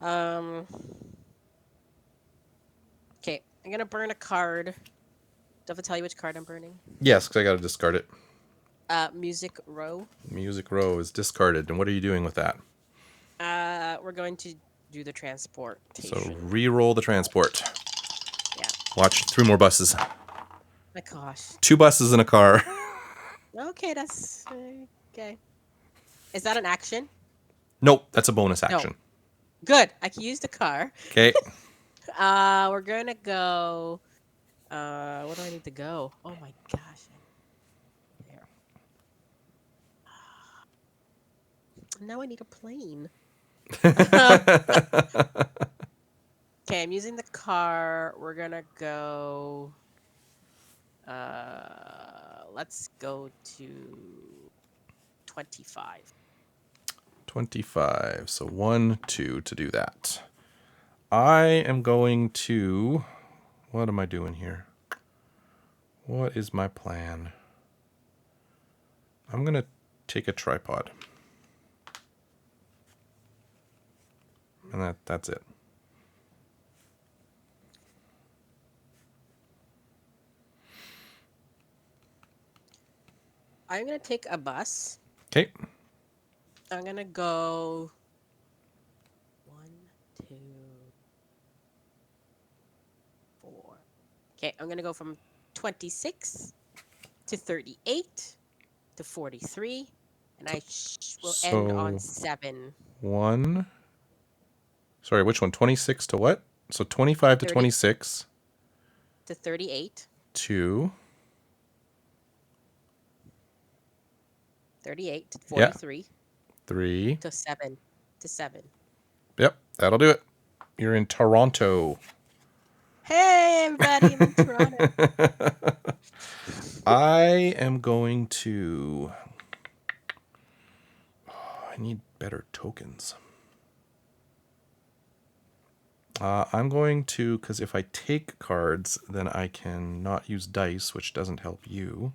Okay, I'm gonna burn a card. Do I have to tell you which card I'm burning? Yes, because I got to discard it. Music row. Music row is discarded. And what are you doing with that? We're going to do the So transportation. re-roll the transport. Yeah. Watch 3 more buses. My gosh. 2 buses in a car. Okay, that's okay. Is that an action? Nope, that's a bonus No. action. Good. I can use the car. Okay. We're gonna go. Where do I need to go? Oh my gosh. There. Now I need a plane. Okay, I'm using the car. We're gonna go. Let's go to 25. 25. So 1, 2 to do that. I am going to... What am I doing here? What is my plan? I'm going to take a tripod. And that's it. I'm gonna take a bus. Okay. I'm gonna go 1, 2, 4. Okay, I'm gonna go from 26 to 38 to 43, and I will end on 7. 1. Sorry, which one? 26 to what? So 25 to 30. 26 To 38, to... 38 to Yeah. 43 3. to 7 to 7. Yep, that'll do it. You're in Toronto. Hey, everybody! I'm in Toronto. I am going to... I need better tokens. I'm going to, because if I take cards, then I can not use dice, which doesn't help you,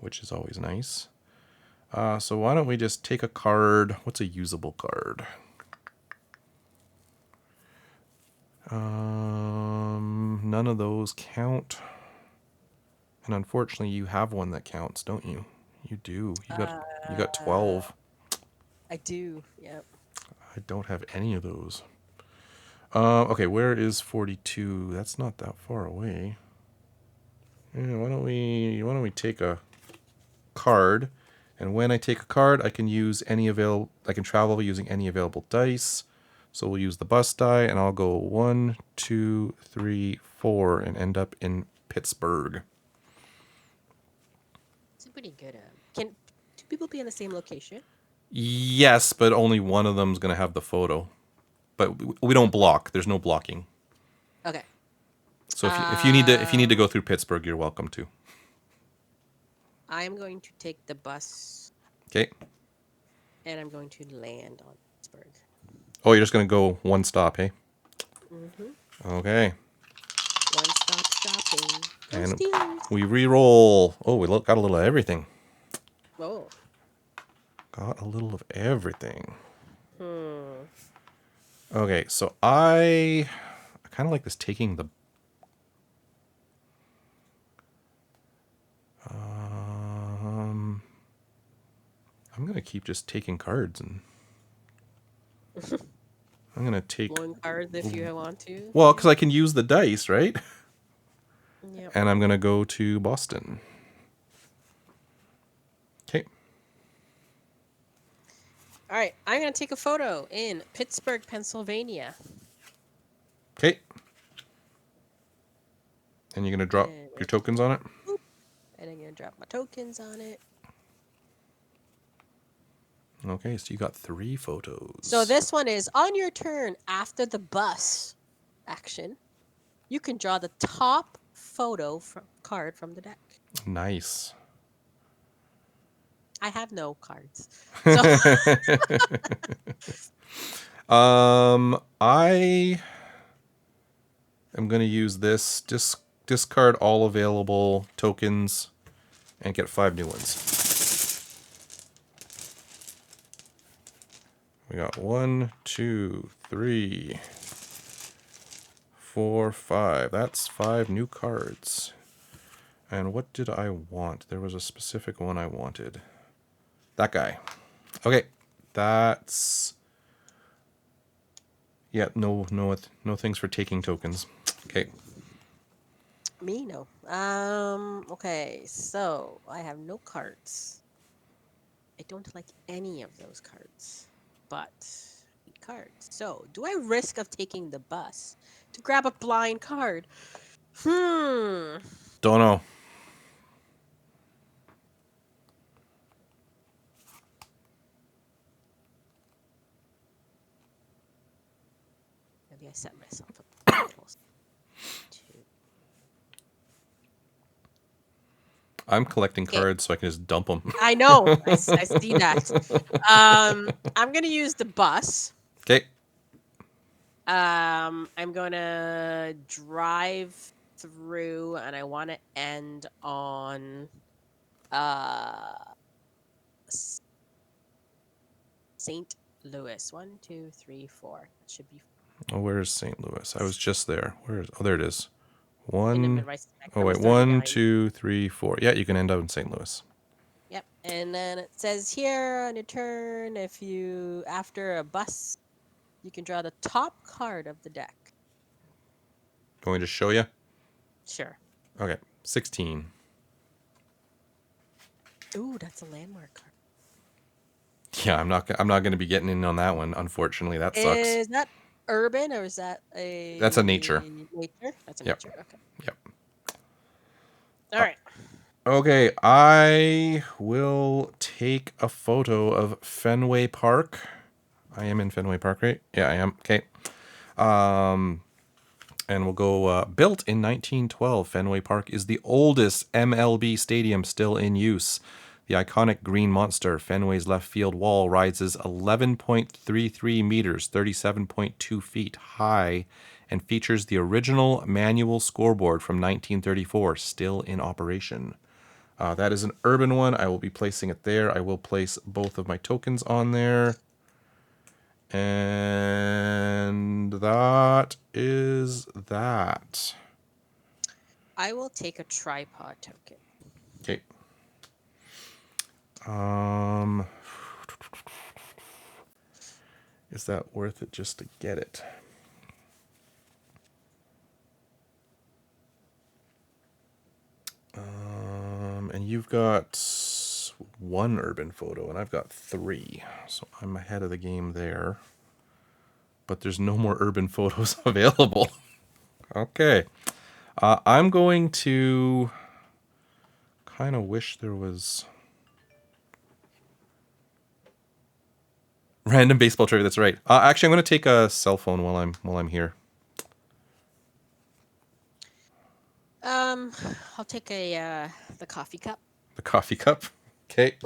which is always nice. So why don't we just take a card? What's a usable card? None of those count. And unfortunately, you have one that counts, don't you? You do. You got 12. I do. Yep. I don't have any of those. Okay, where is 42? That's not that far away. Yeah, why don't we take a card, and when I take a card, I can use I can travel using any available dice. So we'll use the bus die, and I'll go 1, 2, 3, 4, and end up in Pittsburgh. It's pretty good. Can 2 people be in the same location? Yes, but only one of them's gonna have the photo. But we don't block. There's no blocking. Okay. So if you need to go through Pittsburgh, you're welcome to. I'm going to take the bus. Okay. And I'm going to land on Pittsburgh. Oh, you're just gonna go one stop, hey? Mm-hmm. Okay. One stop shopping. Go And Steelers. we re-roll. Oh, we got a little of everything. Oh. Got a little of everything. Hmm. Okay, so I kind of like this taking the... I'm going to keep just taking cards, and I'm going to take... Blowing cards if you want to. Well, because I can use the dice, right? Yep. And I'm going to go to Boston. Okay. All right. I'm going to take a photo in Pittsburgh, Pennsylvania. Okay. And you're going to drop your tokens on it? And I'm going to drop my tokens on it. Okay, so you got 3 photos. So this one is on your turn after the bus action. You can draw the top photo card from the deck. Nice. I have no cards. So I am going to use this. Discard all available tokens and get 5 new ones. We got 1, 2, 3, 4, 5. That's 5 new cards. And what did I want? There was a specific one I wanted. That guy. Okay. That's... Yeah, no things for taking tokens. Okay. Me, no. Okay, so I have no cards. I don't like any of those cards, but I need cards. So, do I risk of taking the bus to grab a blind card? Don't know. Maybe I set myself up a little. I'm collecting cards so I can just dump them. I know. I see that. I'm gonna use the bus. Okay. I'm gonna drive through, and I want to end on St. Louis. 1, 2, 3, 4. That should be Oh, where's St. Louis? I was just there. Oh, there it is. in the 1. right smack Oh, number wait. 1, 39. 2, 3, 4. Yeah, you can end up in St. Louis. Yep. And then it says here on your turn, if you, after a bus, you can draw the top card of the deck. Can we just show you? Sure. Okay. 16. Ooh, that's a landmark card. Yeah, I'm not going to be getting in on that one. Unfortunately, that sucks. Is that urban or is that a... That's a nature. Nature? That's a Yep. nature. Okay. Yep. All right. Okay, I will take a photo of Fenway Park. I am in Fenway Park, right? Yeah, I am. Okay. And we'll go, built in 1912, Fenway Park is the oldest MLB stadium still in use. The iconic green monster, Fenway's left field wall, rises 11.33 meters, 37.2 feet high, and features the original manual scoreboard from 1934, still in operation. That is an urban one. I will be placing it there. I will place both of my tokens on there. And that is that. I will take a tripod token. Okay. Is that worth it just to get it? And you've got 1 urban photo, and I've got 3. So I'm ahead of the game there. But there's no more urban photos available. Okay. I'm going to kind of wish there was random baseball trivia. That's right. Actually, I'm going to take a cell phone while I'm here. I'll take the coffee cup. The coffee cup. Okay.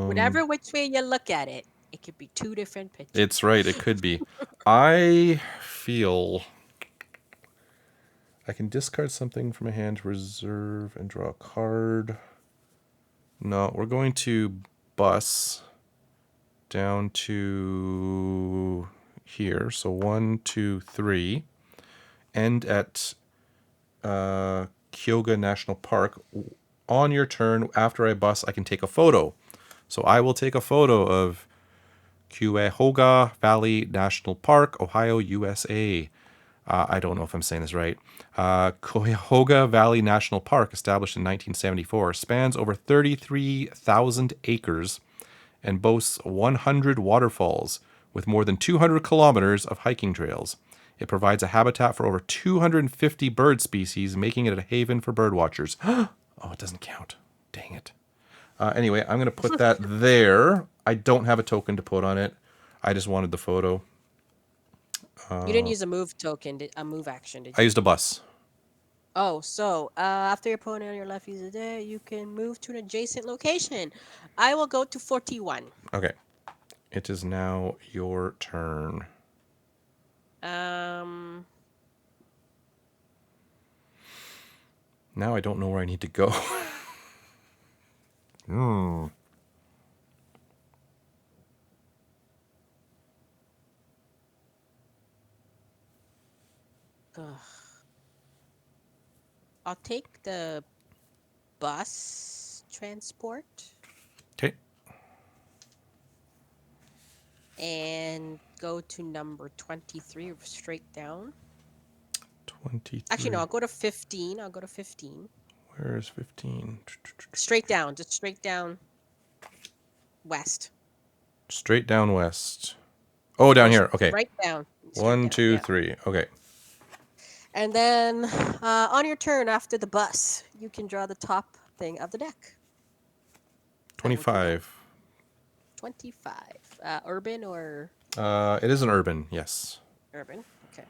Whatever which way you look at it, it could be 2 different pictures. It's right. It could be. I feel I can discard something from a hand to reserve and draw a card. No, we're going to bus down to here. So 1, 2, 3. End at Kyoga National Park. On your turn, after I bus, I can take a photo. So I will take a photo of Cuyahoga Valley National Park, Ohio, USA. I don't know if I'm saying this right. Cuyahoga Valley National Park, established in 1974, spans over 33,000 acres and boasts 100 waterfalls with more than 200 kilometers of hiking trails. It provides a habitat for over 250 bird species, making it a haven for birdwatchers. Oh, it doesn't count. Dang it. Anyway, I'm going to put that there. I don't have a token to put on it. I just wanted the photo. You didn't use a move token, a move action, did you? I used a bus. Oh, so after your opponent on your left uses it, you can move to an adjacent location. I will go to 41. Okay. It is now your turn. Now I don't know where I need to go. Ugh. I'll take the bus transport Okay. and go to number 23 straight down. 23. Actually, no, I'll go to 15. I'll go to 15. Where is 15? Straight down, just straight down west. Straight down west. Oh, down here. Okay. Right down. Straight 1, down, 2, yeah. 3. Okay. And then on your turn after the bus, you can draw the top thing of the deck. 25. 25. Urban or It is an urban, yes. urban? Okay.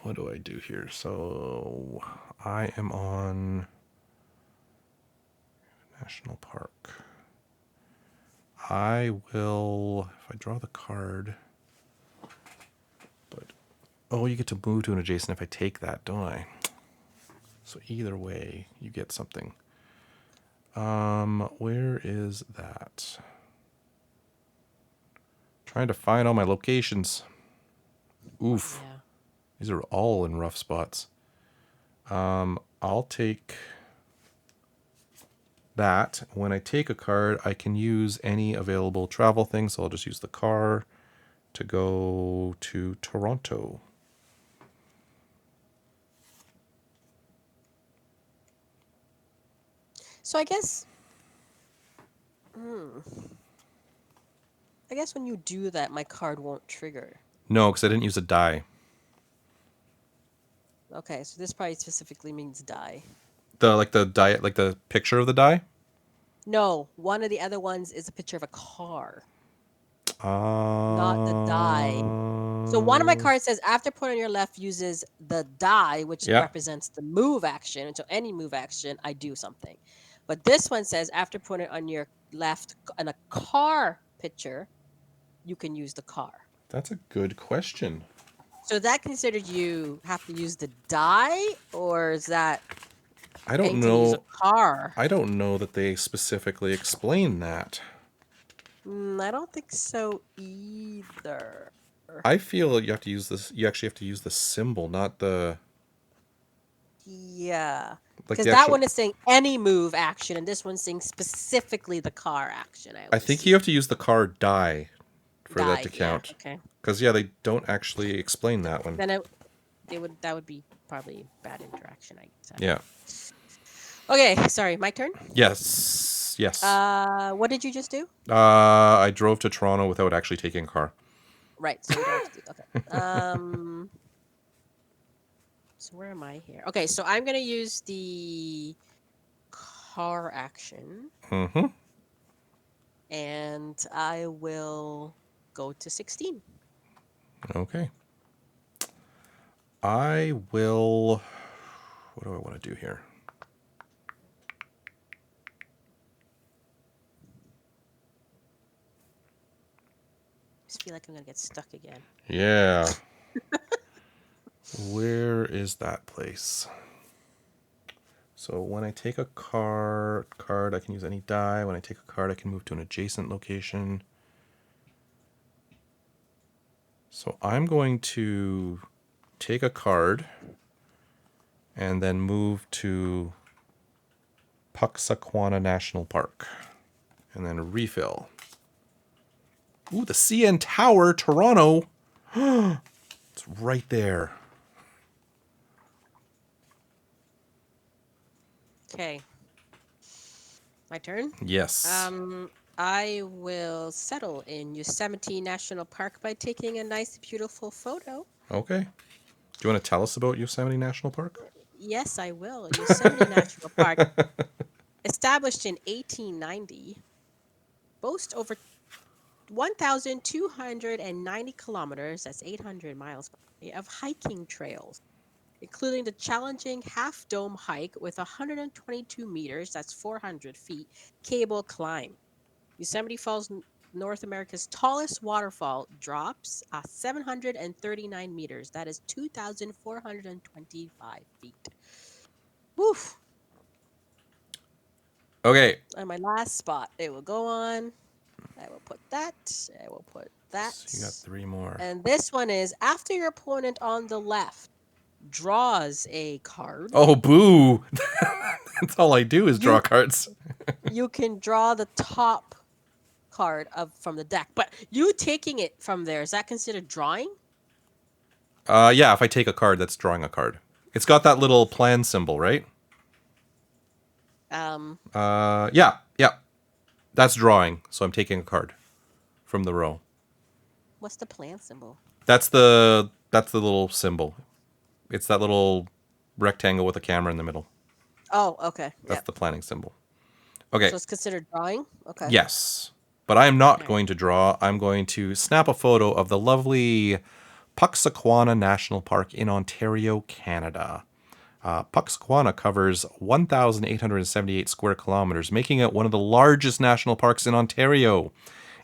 What do I do here? So I am on National Park. I will, if I draw the card, but, oh, you get to move to an adjacent if I take that, don't I? So either way, you get something. Where is that? Trying to find all my locations. Oof. Yeah. These are all in rough spots. I'll take that. When I take a card, I can use any available travel thing, so I'll just use the car to go to Toronto. So I guess when you do that, my card won't trigger. No, because I didn't use a die. Okay, so this probably specifically means die. The die, like the picture of the die. No, one of the other ones is a picture of a car, not the die. So one of my cards says after point on your left uses the die, which Yeah. represents the move action. And so any move action, I do something. But this one says after putting on your left on a car picture, you can use the car. That's a good question. So is that considered you have to use the die, or is that I don't painting use a know. car? I don't know that they specifically explain that. I don't think so either. I feel you have to use this. You actually have to use the symbol, not the. Yeah. Like Because the that actual. one is saying any move action, and this one's saying specifically the car action. I think you have to use the car die for that to count. Yeah, okay. Because yeah, they don't actually explain that one. Then that would be probably bad interaction, I guess. Yeah. Okay, sorry, my turn. Yes. Yes. What did you just do? I drove to Toronto without actually taking a car. Right, so we don't have to do okay. So where am I here? Okay, so I'm gonna use the car action. Mm-hmm. And I will go to 16. Okay. I will. What do I want to do here? I just feel like I'm gonna get stuck again. Yeah. Where is that place? So when I take a card, I can use any die. When I take a card, I can move to an adjacent location. So I'm going to take a card and then move to Puxaquana National Park and then refill. Ooh, the CN Tower, Toronto. It's right there. Okay. My turn? Yes. I will settle in Yosemite National Park by taking a nice, beautiful photo. Okay. Do you want to tell us about Yosemite National Park? Yes, I will. Yosemite National Park, established in 1890, boasts over 1,290 kilometers, that's 800 miles, of hiking trails, including the challenging Half Dome hike with 122 meters, that's 400 feet, cable climb. Yosemite Falls, North America's tallest waterfall, drops 739 meters, that is 2,425 feet. Woof. Okay. And my last spot, it will go on I will put that. I will put that. So you got 3 more. And this one is after your opponent on the left draws a card, Oh, boo! That's all I do is draw You- cards. you can draw the top card from the deck. But you taking it from there, is that considered drawing? Yeah, if I take a card, that's drawing a card. It's got that little plan symbol, right? Yeah. That's drawing, so I'm taking a card from the row. What's the plan symbol? That's the little symbol. It's that little rectangle with a camera in the middle. Oh, okay. That's Yep. the planning symbol. Okay. So it's considered drawing? Okay. Yes. But I'm not Okay. going to draw. I'm going to snap a photo of the lovely Puxaquana National Park in Ontario, Canada. Puxaquana covers 1,878 square kilometers, making it one of the largest national parks in Ontario.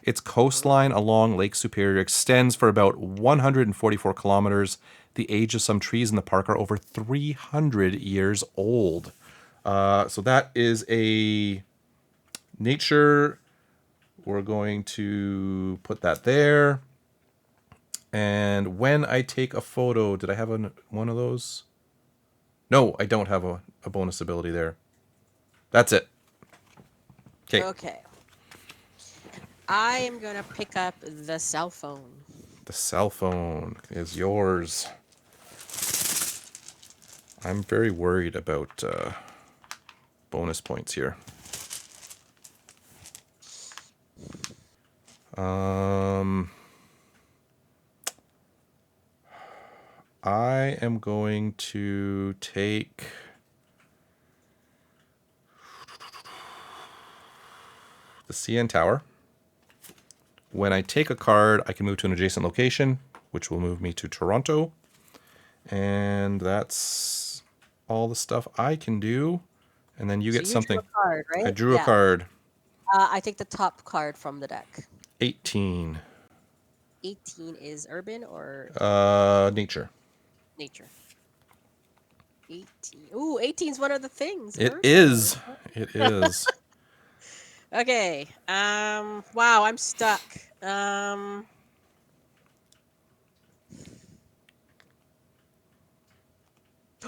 Its coastline along Lake Superior extends for about 144 kilometers. The age of some trees in the park are over 300 years old. So that is a nature. We're going to put that there. And when I take a photo, did I have one of those? No, I don't have a bonus ability there. That's it. Okay. Okay. I am going to pick up the cell phone. The cell phone is yours. I'm very worried about bonus points here. I am going to take the CN Tower. When I take a card, I can move to an adjacent location, which will move me to Toronto. And that's all the stuff I can do. And then you get something. Drew a card, right? I drew a card. I take the top card from the deck. 18. 18 is urban or Nature. nature? 18. Ooh, 18 is one of the things. It Urban. is. It is. Okay. Wow, I'm stuck.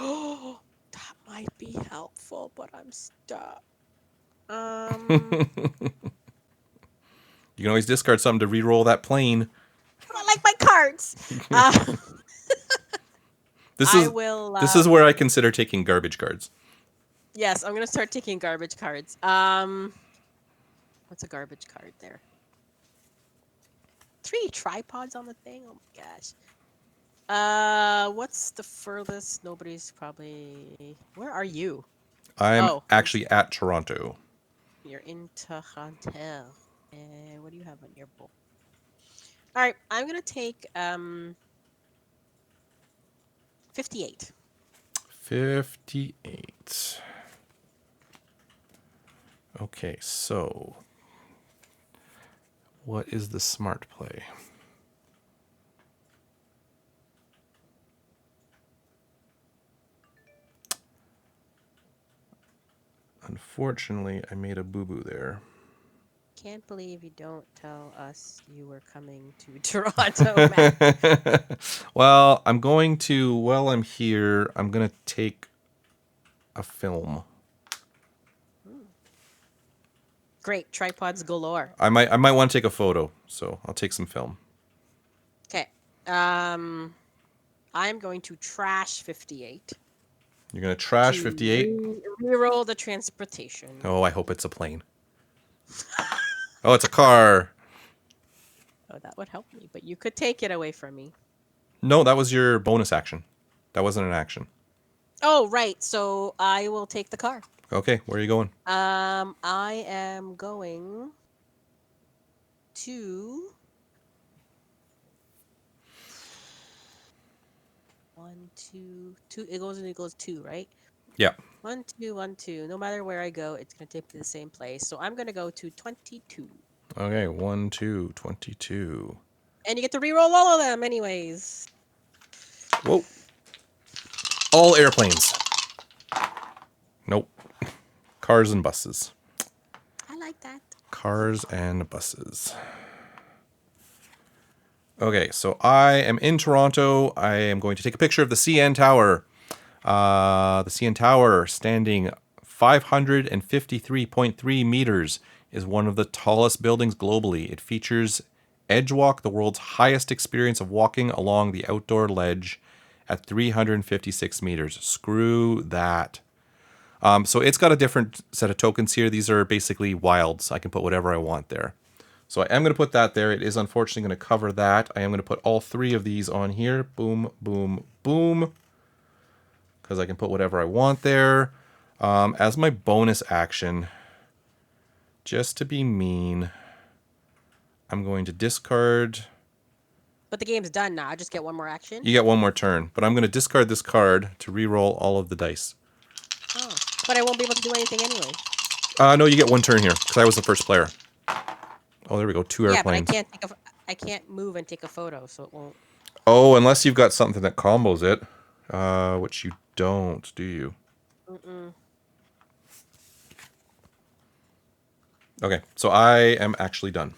Oh, that might be helpful, but I'm stuck. You can always discard something to re-roll that plane. I like my cards. This I is will. This is where I consider taking garbage cards. Yes, I'm gonna start taking garbage cards. What's a garbage card there? 3 tripods on the thing. Oh my gosh. What's the furthest? Nobody's probably. Where are you? I'm actually at Toronto. You're in Toronto. And what do you have on your bowl? All right, I'm gonna take 58. 58. Okay, so what is the smart play? Unfortunately, I made a boo-boo there. Can't believe you don't tell us you were coming to Toronto, Matt. Well, I'm going to, while I'm here, I'm going to take a film. Great, tripods galore. I might want to take a photo, so I'll take some film. Okay. I'm going to trash 58. You're going to trash 58? Reroll the transportation. Oh, I hope it's a plane. Oh, it's a car. Oh, that would help me, but you could take it away from me. No, that was your bonus action. That wasn't an action. Oh, right. So I will take the car. Okay, where are you going? I am going to 1, 2, 2. It goes 2, right? Yeah. 1, 2, 1, 2. No matter where I go, it's gonna take me to the same place. So I'm gonna go to 22. Okay, 1, 2, 22. And you get to reroll all of them, anyways. Whoa. All airplanes. Nope. Cars and buses. I like that. cars and buses. Okay, so I am in Toronto. I am going to take a picture of the CN Tower. The CN Tower, standing 553.3 meters, is one of the tallest buildings globally. It features Edgewalk, the world's highest experience of walking along the outdoor ledge at 356 meters. Screw that. So it's got a different set of tokens here. These are basically wilds. I can put whatever I want there. So I am going to put that there. It is unfortunately going to cover that. I am going to put all 3 of these on here. Boom, boom, boom. Because I can put whatever I want there. As my bonus action, just to be mean, I'm going to discard. But the game's done now. I just get one more action. You get one more turn. But I'm going to discard this card to re-roll all of the dice. Oh, but I won't be able to do anything anyway. No, you get one turn here, because I was the first player. Oh, there we go. 2 airplanes. Yeah, but I can't move and take a photo, so it won't. Oh, unless you've got something that combos it, which you don't, do you? Mm-mm. Okay, so I am actually done.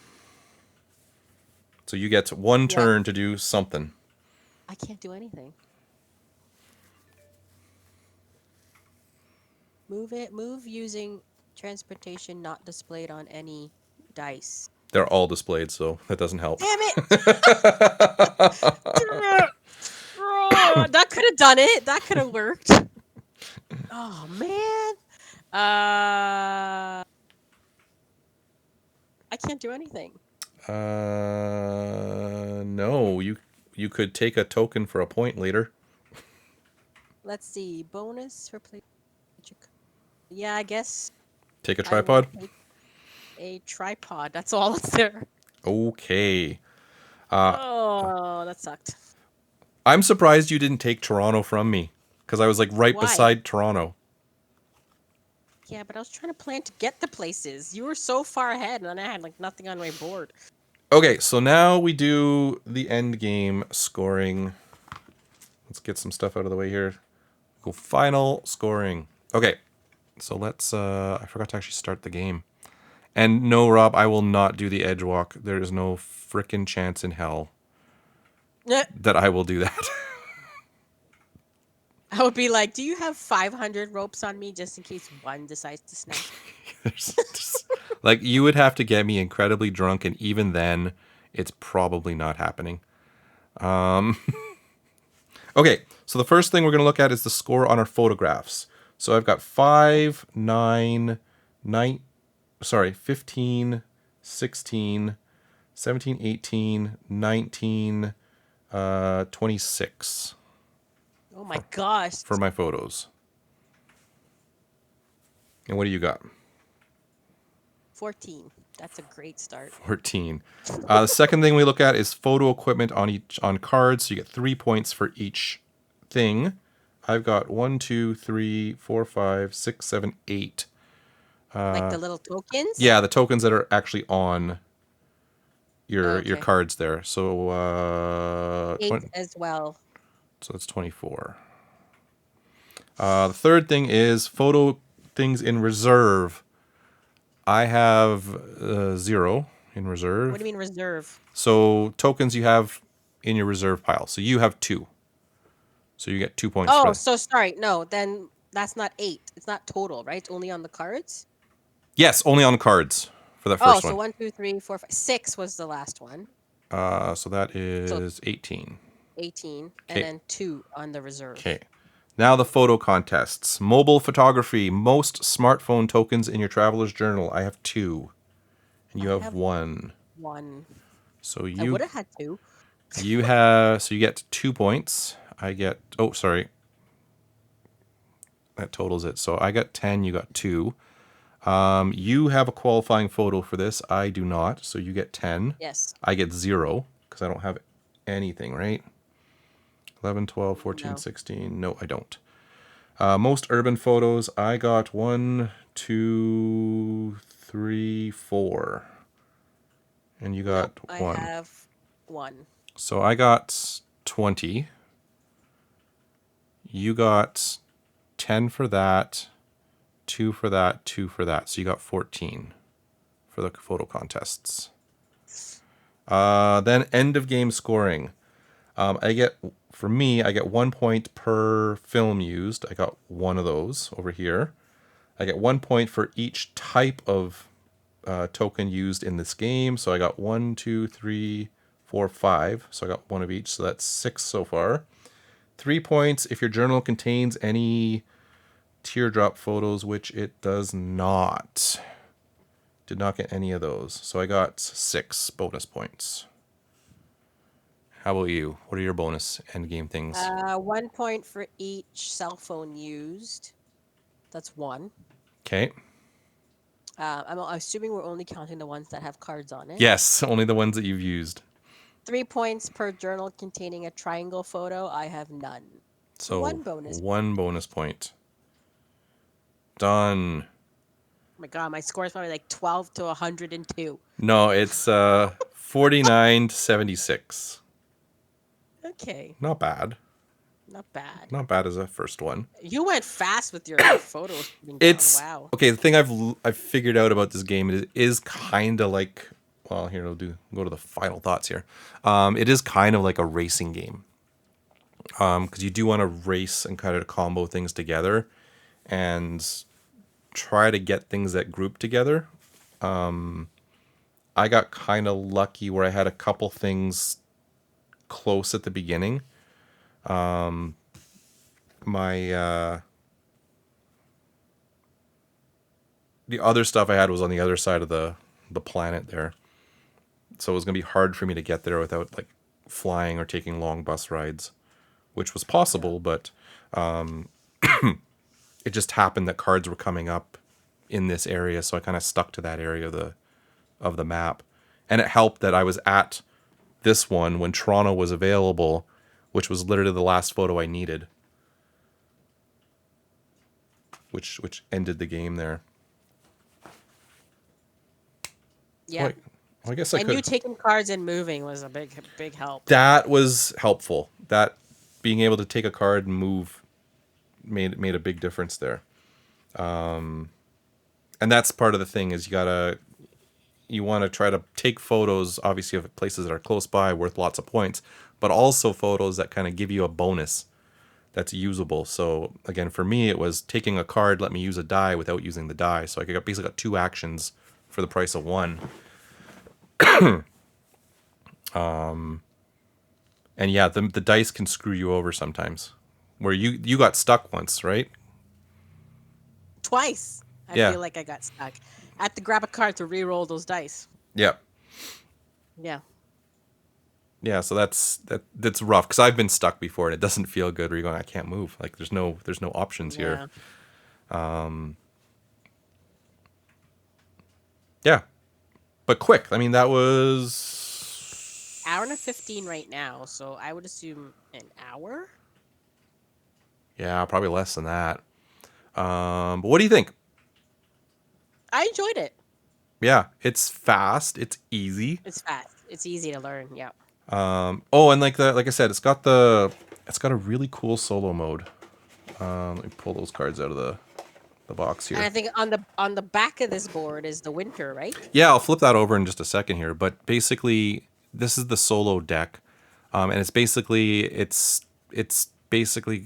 So you get one turn to do something. I can't do anything. Move using transportation not displayed on any dice. They're all displayed, so that doesn't help. Damn it! That could have done it. That could have worked. Oh man. I can't do anything. No, you could take a token for a point later. Let's see. Bonus for play. Yeah, I guess. Take a tripod? Take a tripod. That's all that's there. Okay. Oh, that sucked. I'm surprised you didn't take Toronto from me, because I was like right Why? beside Toronto. Yeah, but I was trying to plan to get the places. You were so far ahead, and then I had like nothing on my board. Okay, so now we do the end game scoring. Let's get some stuff out of the way here. Go final scoring. Okay, so let's. I forgot to actually start the game. And no, Rob, I will not do the edge walk. There is no frickin' chance in hell that I will do that. I would be like, do you have 500 ropes on me just in case one decides to snap? Like, you would have to get me incredibly drunk, and even then, it's probably not happening. Okay, so the first thing we're going to look at is the score on our photographs. So I've got 5, 9, 15, 16, 17, 18, 19, 26. Oh my gosh. For my photos. And what do you got? 14. That's a great start. 14. The second thing we look at is photo equipment on cards. So you get 3 points for each thing. I've got 1, 2, 3, 4, 5, 6, 7, 8. Like the little tokens? Yeah, the tokens that are actually on your Okay. cards there. So 8 as well. So that's 24. The third thing is photo things in reserve. I have 0 in reserve. What do you mean reserve? So tokens you have in your reserve pile. So you have 2. So you get 2 points. Oh, for so sorry. No, then that's not 8. It's not total, right? It's only on the cards? Yes, only on the cards for that first one. So 1, 2, 3, 4, 5. 6 was the last one. So that is 18. 18. And then 2 on the reserve. Okay. Now the photo contests. Mobile photography. Most smartphone tokens in your traveler's journal. I have 2. And you have 1. 1. So I would have had 2. You have, so you get 2 points. I get, oh, sorry. That totals it. So I got 10, you got 2. You have a qualifying photo for this. I do not. So you get 10. Yes. I get 0 because I don't have anything, right? 11, 12, 14, No. 16. No, I don't. Most urban photos, I got 1, 2, 3, 4. And you got 1. I have 1. So I got 20. You got 10 for that, 2 for that, 2 for that. So you got 14 for the photo contests. Then end of game scoring. I get 1 point per film used. I got one of those over here. I get 1 point for each type of token used in this game. So I got 1, 2, 3, 4, 5. So I got one of each. So that's 6 so far. 3 points if your journal contains any teardrop photos, which it does not. Did not get any of those. So I got 6 bonus points. How about you? What are your bonus end game things? 1 point for each cell phone used. That's 1. Okay. I'm assuming we're only counting the ones that have cards on it. Yes, only the ones that you've used. 3 points per journal containing a triangle photo. I have none. So 1 bonus. 1 bonus point. Done. Oh my god, my score is probably like 12 to 102. No, it's 49 to 76. Okay, Not bad. not bad. Not bad as a first one. You went fast with your photos. Being It's done. Wow. okay. The thing I've figured out about this game is kind of like, well, here we'll go to the final thoughts here. It is kind of like a racing game. Because you do want to race and kind of combo things together, and try to get things that group together. I got kind of lucky where I had a couple things close at the beginning. The other stuff I had was on the other side of the planet there, so it was gonna be hard for me to get there without like flying or taking long bus rides, which was possible, but it just happened that cards were coming up in this area, so I kind of stuck to that area of the map. And it helped that I was at this one when Toronto was available, which was literally the last photo I needed, which ended the game there. Yeah. Well, I guess I And could. you taking cards and moving was a big help. That was helpful. That being able to take a card and move made a big difference there. And that's part of the thing is you want to try to take photos, obviously, of places that are close by, worth lots of points, but also photos that kind of give you a bonus that's usable. So again, for me, it was taking a card, let me use a die without using the die. So I basically got 2 actions for the price of 1. And yeah, the dice can screw you over sometimes. Where you got stuck once, right? Twice. I Yeah. feel like I got stuck. I had to grab a card to re-roll those dice. Yeah. Yeah. Yeah, so that's rough because I've been stuck before and it doesn't feel good. Where you're going, I can't move. Like there's no options here. Yeah, but quick. I mean, that was Hour and 15 right now, so I would assume an hour. Yeah, probably less than that. But what do you think? I enjoyed it. Yeah, it's fast. It's easy. It's fast. It's easy to learn. Yeah. Oh, and like I said, it's got a really cool solo mode. Let me pull those cards out of the box here. And I think on the back of this board is the winter, right? Yeah, I'll flip that over in just a second here. But basically, this is the solo deck, and it's basically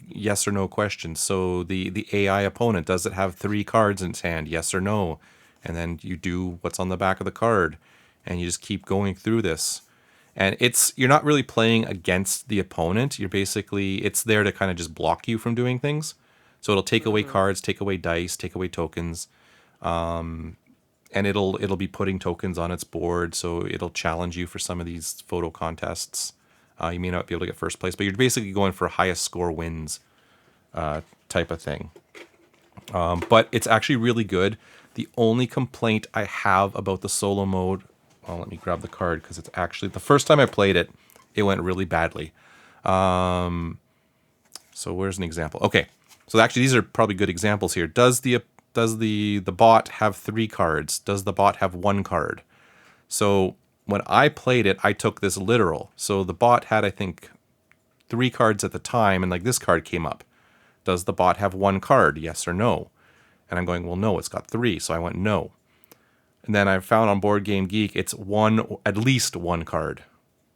yes or no questions. So the AI opponent, does it have 3 cards in its hand? Yes or no? And then you do what's on the back of the card, and you just keep going through this. And you're not really playing against the opponent. It's there to kind of just block you from doing things. So it'll take away cards, take away dice, take away tokens, and it'll be putting tokens on its board. So it'll challenge you for some of these photo contests. You may not be able to get first place, but you're basically going for highest score wins type of thing. But it's actually really good. The only complaint I have about the solo mode, well, let me grab the card because it's actually the first time I played it, it went really badly. So where's an example? Okay, so actually these are probably good examples here. Does the bot have 3 cards? Does the bot have 1 card? So when I played it, I took this literal. So the bot had, I think, 3 cards at the time, and like this card came up. Does the bot have 1 card? Yes or no? And I'm going, well, no, it's got 3. So I went no. And then I found on Board Game Geek, it's at least one card.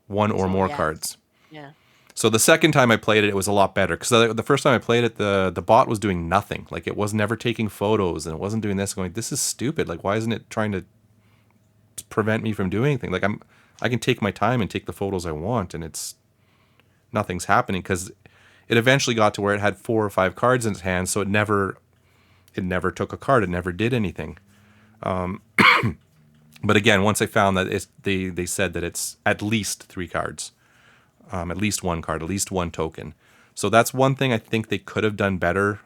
One or more cards. Yeah. So the second time I played it, it was a lot better. Because the first time I played it, the bot was doing nothing. Like, it was never taking photos, and it wasn't doing this. Going, this is stupid. Like, why isn't it trying to prevent me from doing anything? Like, I can take my time and take the photos I want, and nothing's happening. Because it eventually got to where it had 4 or 5 cards in its hand, so it never took a card. It never did anything. But again, once I found that they said that it's at least 3 cards, at least 1 card, at least 1 token. So that's one thing I think they could have done better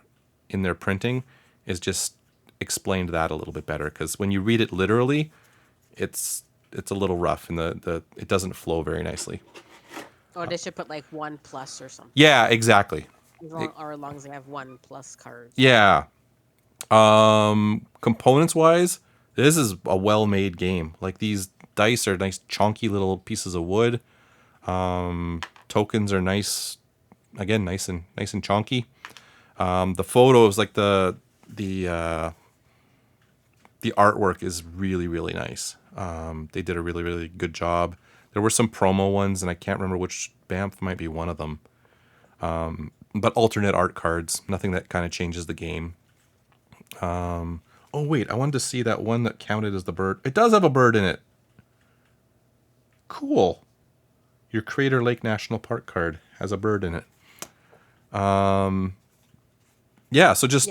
in their printing, is just explained that a little bit better. Because when you read it literally, it's a little rough, and it doesn't flow very nicely. Or they should put like 1+ or something. Yeah, exactly. Or as long as they have 1+ cards. Yeah. Components wise, this is a well-made game. Like, these dice are nice chunky little pieces of wood. Tokens are nice, again, nice and chunky. The photos, like the artwork is really, really nice. They did a really, really good job. There were some promo ones, and I can't remember which. Banff might be one of them. But alternate art cards, nothing that kind of changes the game. Oh, wait, I wanted to see that one that counted as the bird. It does have a bird in it. Cool. Your Crater Lake National Park card has a bird in it. Yeah, so just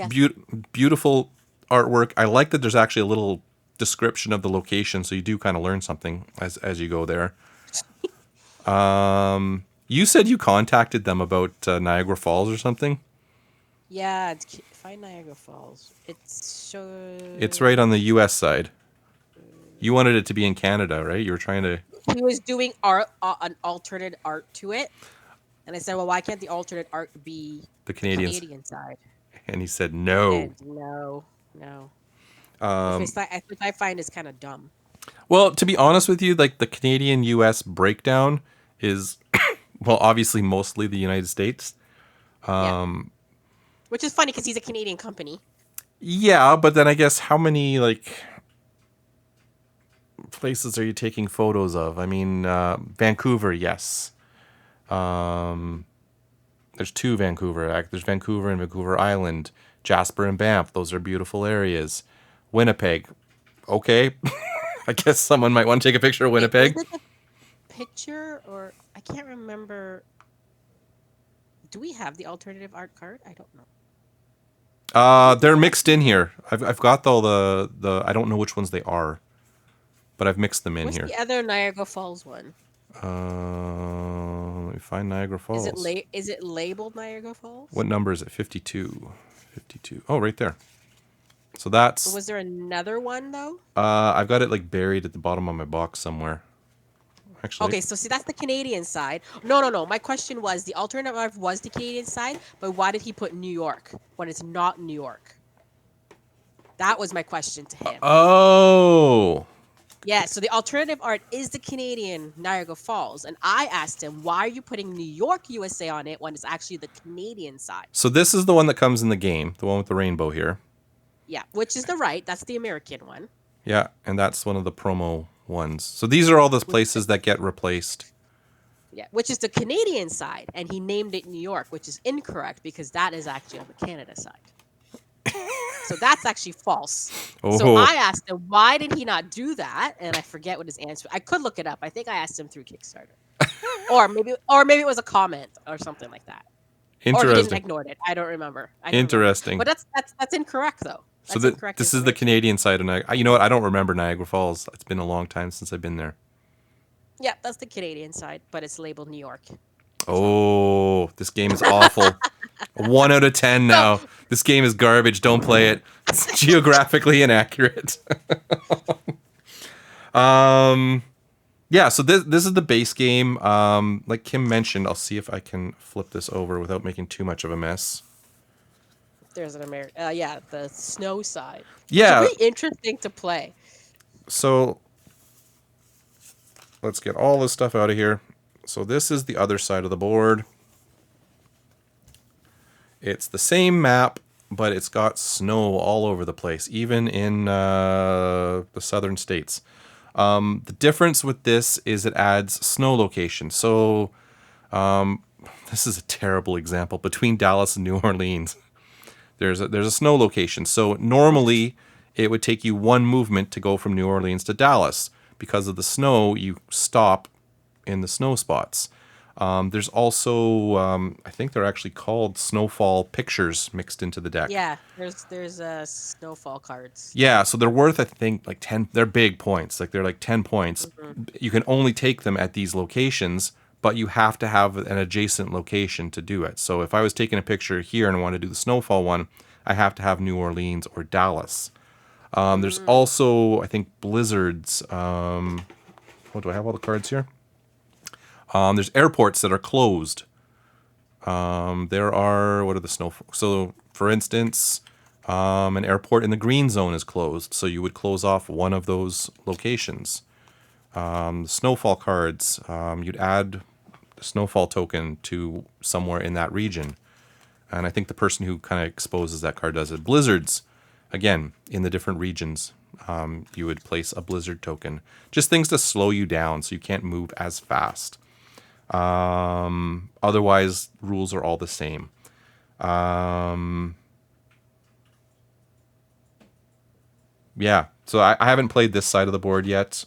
beautiful artwork. I like that there's actually a little description of the location, so you do kind of learn something as you go there. You said you contacted them about Niagara Falls or something? Yeah, find Niagara Falls. It's right on the U.S. side. You wanted it to be in Canada, right? You were trying to... He was doing an alternate art to it. And I said, well, why can't the alternate art be the Canadian side? And he said, no. And no. Which I find is kind of dumb. Well, to be honest with you, like, the Canadian-U.S. breakdown is, well, obviously mostly the United States. Which is funny because he's a Canadian company. Yeah, but then I guess how many, like, places are you taking photos of? I mean, Vancouver, yes. There's 2 Vancouver. There's Vancouver and Vancouver Island. Jasper and Banff. Those are beautiful areas. Winnipeg. Okay. I guess someone might want to take a picture of Winnipeg. Is it a picture, or I can't remember. Do we have the alternative art card? I don't know. They're mixed in here. I've got all the I don't know which ones they are, but I've mixed them in here. What's the other Niagara Falls one? Let me find Niagara Falls. Is it labeled Niagara Falls? What number is it? 52. 52. Oh, right there. So that's... Was there another one, though? I've got it, like, buried at the bottom of my box somewhere. Actually. Okay, so see, that's the Canadian side. No. My question was, the alternate art was the Canadian side, but why did he put New York when it's not New York? That was my question to him. Oh. Yeah, so the alternative art is the Canadian Niagara Falls, and I asked him, why are you putting New York, USA on it when it's actually the Canadian side? So this is the one that comes in the game, the one with the rainbow here. Yeah, which is the right. That's the American one. Yeah, and that's one of the promo ones. So these are all the places that get replaced. Yeah, which is the Canadian side, and he named it New York, which is incorrect because that is actually on the Canada side. So that's actually false. Oh. So I asked him, why did he not do that? And I forget what his answer. I could look it up. I think I asked him through Kickstarter, or maybe it was a comment or something like that. Interesting. Or he didn't ignore it. I don't remember. Interesting. But that's incorrect though. That's so this is the Canadian side of Niagara. You know what? I don't remember Niagara Falls. It's been a long time since I've been there. Yeah, that's the Canadian side, but it's labeled New York. Oh, this game is awful. 1 out of 10 now. No. This game is garbage. Don't play it. It's geographically inaccurate. Yeah, so this is the base game. Like Kim mentioned, I'll see if I can flip this over without making too much of a mess. There's an the snow side. Yeah. It's really interesting to play. So let's get all this stuff out of here. So this is the other side of the board. It's the same map but it's got snow all over the place, even in the southern states. The difference with this is it adds snow location. So this is a terrible example. Between Dallas and New Orleans, there's a snow location. So normally it would take you one movement to go from New Orleans to Dallas. Because of the snow, you stop in the snow spots. There's also, I think they're actually called snowfall pictures mixed into the deck. Yeah, there's snowfall cards. Yeah, so they're worth, I think, like 10. They're big points. Like they're like 10 points. Mm-hmm. You can only take them at these locations, but you have to have an adjacent location to do it. So if I was taking a picture here and I want to do the snowfall one, I have to have New Orleans or Dallas. There's also, I think, blizzards. What do I have all the cards here? There's airports that are closed. There are, what are the snowfall? So, for instance, an airport in the green zone is closed. So you would close off one of those locations. Snowfall cards, you'd add the snowfall token to somewhere in that region. And I think the person who kind of exposes that card does it. Blizzards, again, in the different regions, you would place a blizzard token. Just things to slow you down so you can't move as fast. Otherwise, rules are all the same. Yeah, so I haven't played this side of the board yet.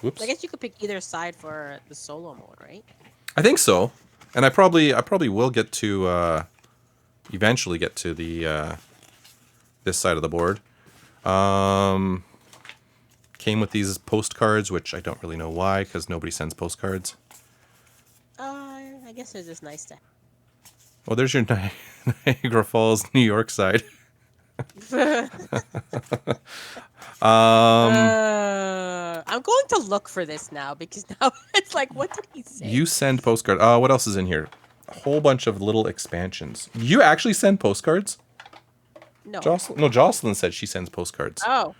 Whoops. I guess you could pick either side for the solo mode, right? I think so, and I probably will get to eventually get to the this side of the board. Came with these postcards, which I don't really know why, because nobody sends postcards. I guess it's just nice to. Oh, there's your Niagara Falls, New York side. I'm going to look for this now because now it's like, what did he say? You send postcards. What else is in here? A whole bunch of little expansions. You actually send postcards? No. Jocelyn said she sends postcards. Oh.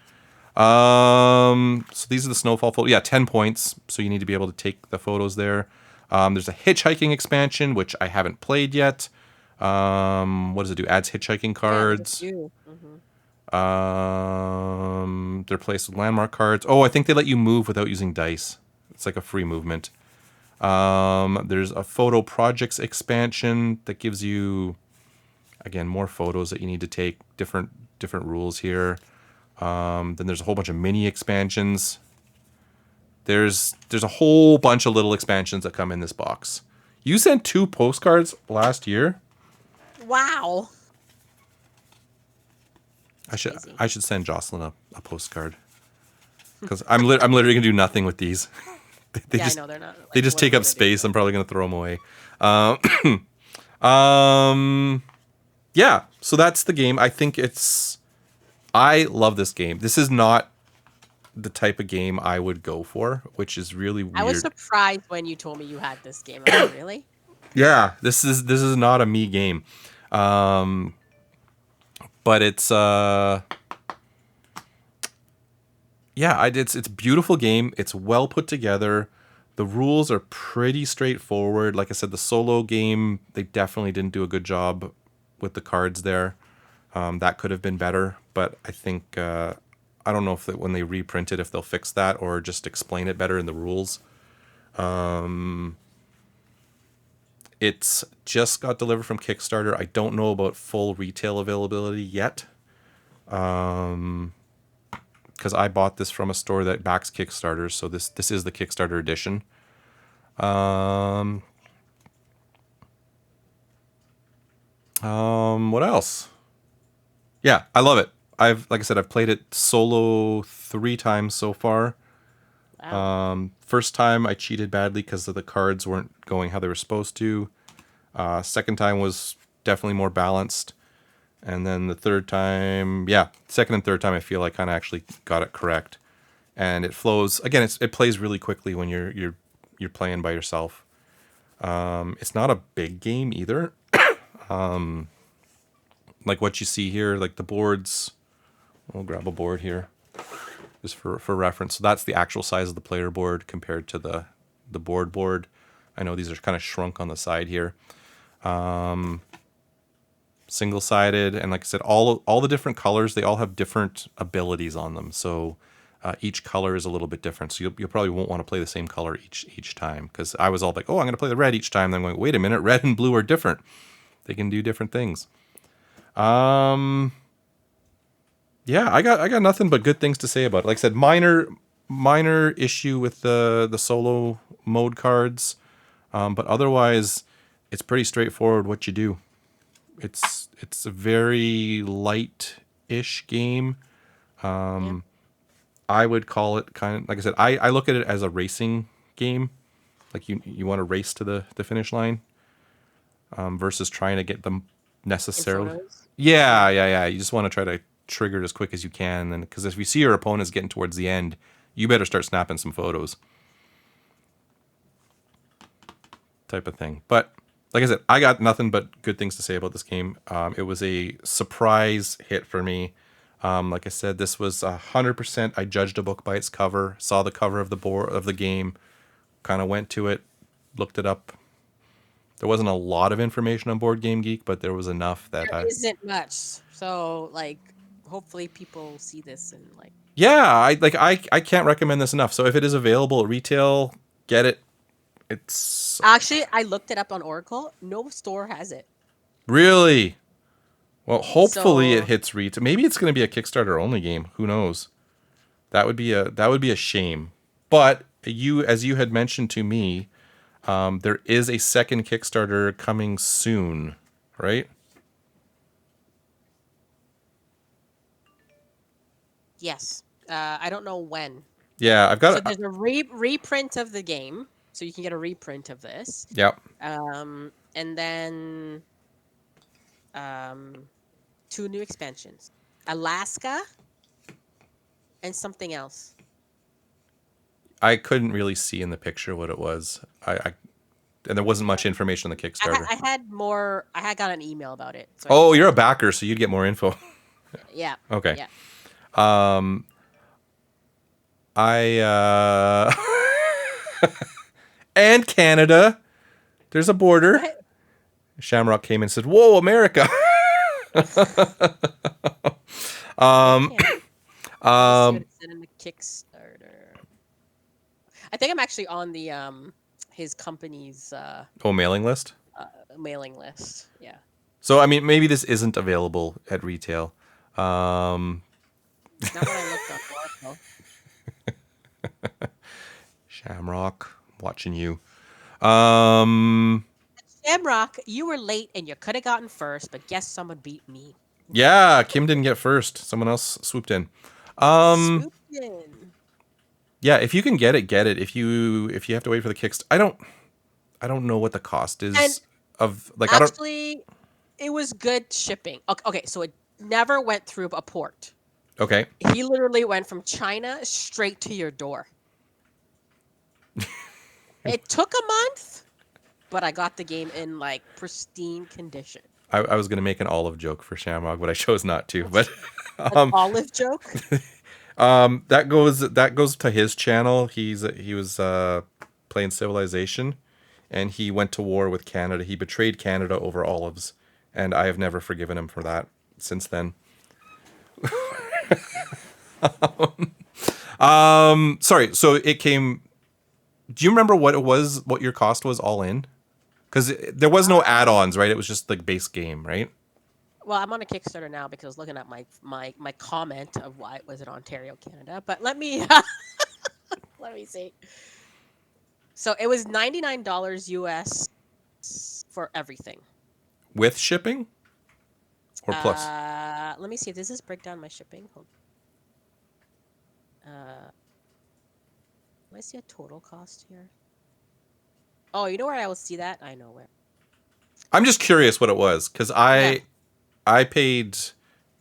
So these are the snowfall photos. Yeah, 10 points. So you need to be able to take the photos there. There's a hitchhiking expansion, which I haven't played yet. What does it do? Adds hitchhiking cards. Yeah, They're placed with landmark cards. Oh, I think they let you move without using dice. It's like a free movement. There's a photo projects expansion that gives you, again, more photos that you need to take. Different rules here. Then there's a whole bunch of mini expansions. There's a whole bunch of little expansions that come in this box. You sent 2 postcards last year. Wow. I should send Jocelyn a postcard because I'm literally gonna do nothing with these. they I just, know they're not. Like, they just take up space. I'm probably gonna throw them away. Yeah. So that's the game. I love this game. This is not the type of game I would go for, which is really weird. I was surprised when you told me you had this game. I'm like, really? Yeah, this is not a me game. But it's it's a beautiful game. It's well put together. The rules are pretty straightforward. Like I said, the solo game, they definitely didn't do a good job with the cards there. That could have been better, but I think I don't know if when they reprint it, if they'll fix that or just explain it better in the rules. It's just got delivered from Kickstarter. I don't know about full retail availability yet. Because I bought this from a store that backs Kickstarter, so this is the Kickstarter edition. What else? Yeah, I love it. Like I said, I've played it solo 3 times so far. Wow. First time I cheated badly because the cards weren't going how they were supposed to. Second time was definitely more balanced. And then the third time, second and third time I feel I kind of actually got it correct. And it flows, again, it plays really quickly when you're playing by yourself. It's not a big game either. Like what you see here, like the boards. We'll grab a board here just for reference. So that's the actual size of the player board compared to the board. I know these are kind of shrunk on the side here. single-sided, and like I said, all the different colors, they all have different abilities on them. So each color is a little bit different. So you probably won't want to play the same color each time, because I was all like, oh, I'm going to play the red each time. Then I'm going, wait a minute, red and blue are different. They can do different things. Yeah, I got nothing but good things to say about it. Like I said, minor issue with the solo mode cards, but otherwise, it's pretty straightforward what you do. It's a very light-ish game. I would call it kind of, like I said, I look at it as a racing game. Like you want to race to the finish line, versus trying to get them necessarily. Yeah. You just want to try to trigger it as quick as you can, and because if you see your opponents getting towards the end, you better start snapping some photos. Type of thing. But like I said, I got nothing but good things to say about this game. It was a surprise hit for me. Like I said, this was 100%. I judged a book by its cover, saw the cover of the board of the game, kind of went to it, looked it up. There wasn't a lot of information on Board Game Geek, but there was enough that There isn't much. So like, hopefully people see this and like. Yeah, I can't recommend this enough. So if it is available at retail, get it. It's Actually, I looked it up on Oracle. No store has it. really. Well, hopefully So- it hits retail. Maybe it's going to be a Kickstarter only game. Who knows? That would be a shame. But as you had mentioned to me, there is a second Kickstarter coming soon, right? Yes. I don't know when. Yeah, I've So got there's a reprint of the game, so you can get a reprint of this. Yep. And then 2 new expansions. Alaska and something else. I couldn't really see in the picture what it was. And there wasn't much information on the Kickstarter. I had more. I had got an email about it. So Oh, you're a backer, so you'd get more info. Yeah. Okay. Yeah. And Canada. There's a border. What? Shamrock came and said, "Whoa, America." Let's see what it said in the Kickstarter. I think I'm actually on the his company's mailing list. mailing list. Yeah. So I mean, maybe this isn't available at retail. Not when I looked up Oracle. Shamrock, watching you. Shamrock, you were late and you could have gotten first, but guess someone beat me. Yeah, Kim didn't get first. Someone else swooped in. Swooped in. Yeah, if you can get it, get it. If you have to wait for the Kickstarter, I don't know what the cost is And of like Actually, it was good shipping. Okay, so it never went through a port. Okay. He literally went from China straight to your door. It took a month, but I got the game in like pristine condition. I was gonna make an olive joke for Shamrock, but I chose not to. But An olive joke. that goes to his channel. He was playing Civilization, and he went to war with Canada. He betrayed Canada over olives, and I have never forgiven him for that since then. Sorry. So it came. Do you remember what it was? What your cost was all in? Because there was no add-ons, right? It was just the base game, right? Well, I'm on a Kickstarter now because I was looking at my comment of why was it Ontario, Canada. But let me let me see. So it was $99 US for everything. With shipping? Or plus? Let me see. Does this break down my shipping? Hold. Let me see a total cost here. Oh, you know where I will see that? I know where. I'm just curious what it was, because I paid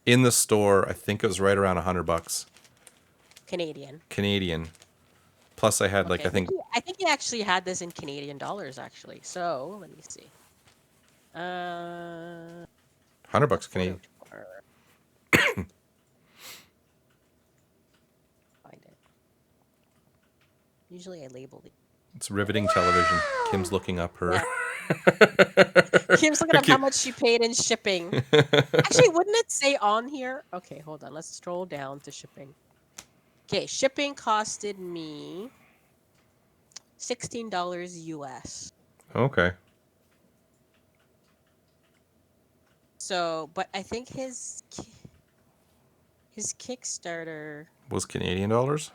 in the store, I think it was right around $100 Canadian. Plus I had Okay, I think I think he actually had this in Canadian dollars actually. So let me see. $100 Canadian. Find it. Usually I label it. It's riveting television. Kim's looking up her. Yeah. Kim's looking up how much she paid in shipping. Actually, wouldn't it say on here? Okay, hold on. Let's scroll down to shipping. Okay, shipping costed me $16 US. Okay. So, but I think his Kickstarter Was Canadian dollars?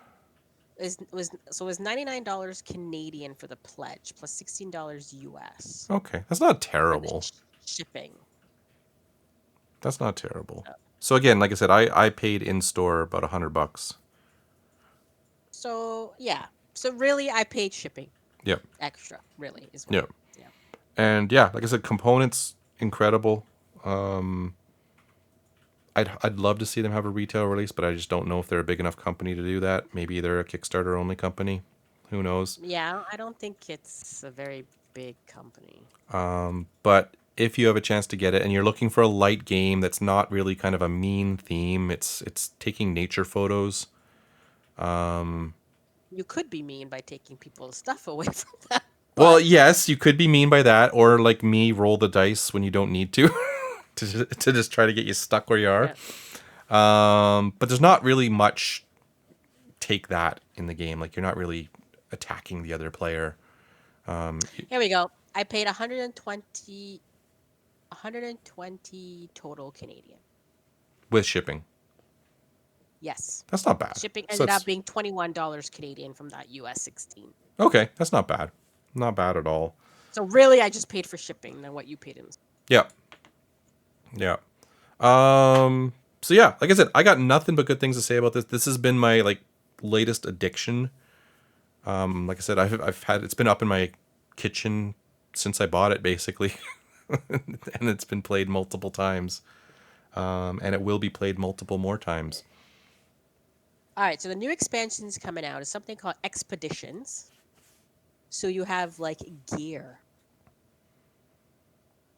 was $99 Canadian for the pledge plus $16 US Okay, that's not for the terrible. shipping. That's not terrible. So again, like I said, I paid in store about $100. So yeah, so really I paid shipping Yep. extra. Really is what. Yep. Yeah. And yeah, like I said, components incredible. I'd love to see them have a retail release, but I just don't know if they're a big enough company to do that. Maybe they're a Kickstarter only company. Who knows? Yeah, I don't think it's a very big company. But if you have a chance to get it and you're looking for a light game that's not really kind of a mean theme, it's taking nature photos. You could be mean by taking people's stuff away from that. Well, but- yes, you could be mean by that, or like me, roll the dice when you don't need to, to just try to get you stuck where you are. Yeah. But there's not really much take that in the game. Like you're not really attacking the other player. Here we go. I paid 120 total Canadian. With shipping. Yes. That's not bad. Shipping So ended it's- up being $21 Canadian from that US 16. Okay, that's not bad. Not bad at all. So really I just paid for shipping than what you paid in. Yeah. Yeah. So yeah, like I said, I got nothing but good things to say about this. This has been my like latest addiction. Like I said, I've had it's been up in my kitchen since I bought it basically. And it's been played multiple times. And it will be played multiple more times. All right, so the new expansions coming out is something called Expeditions. So you have like gear.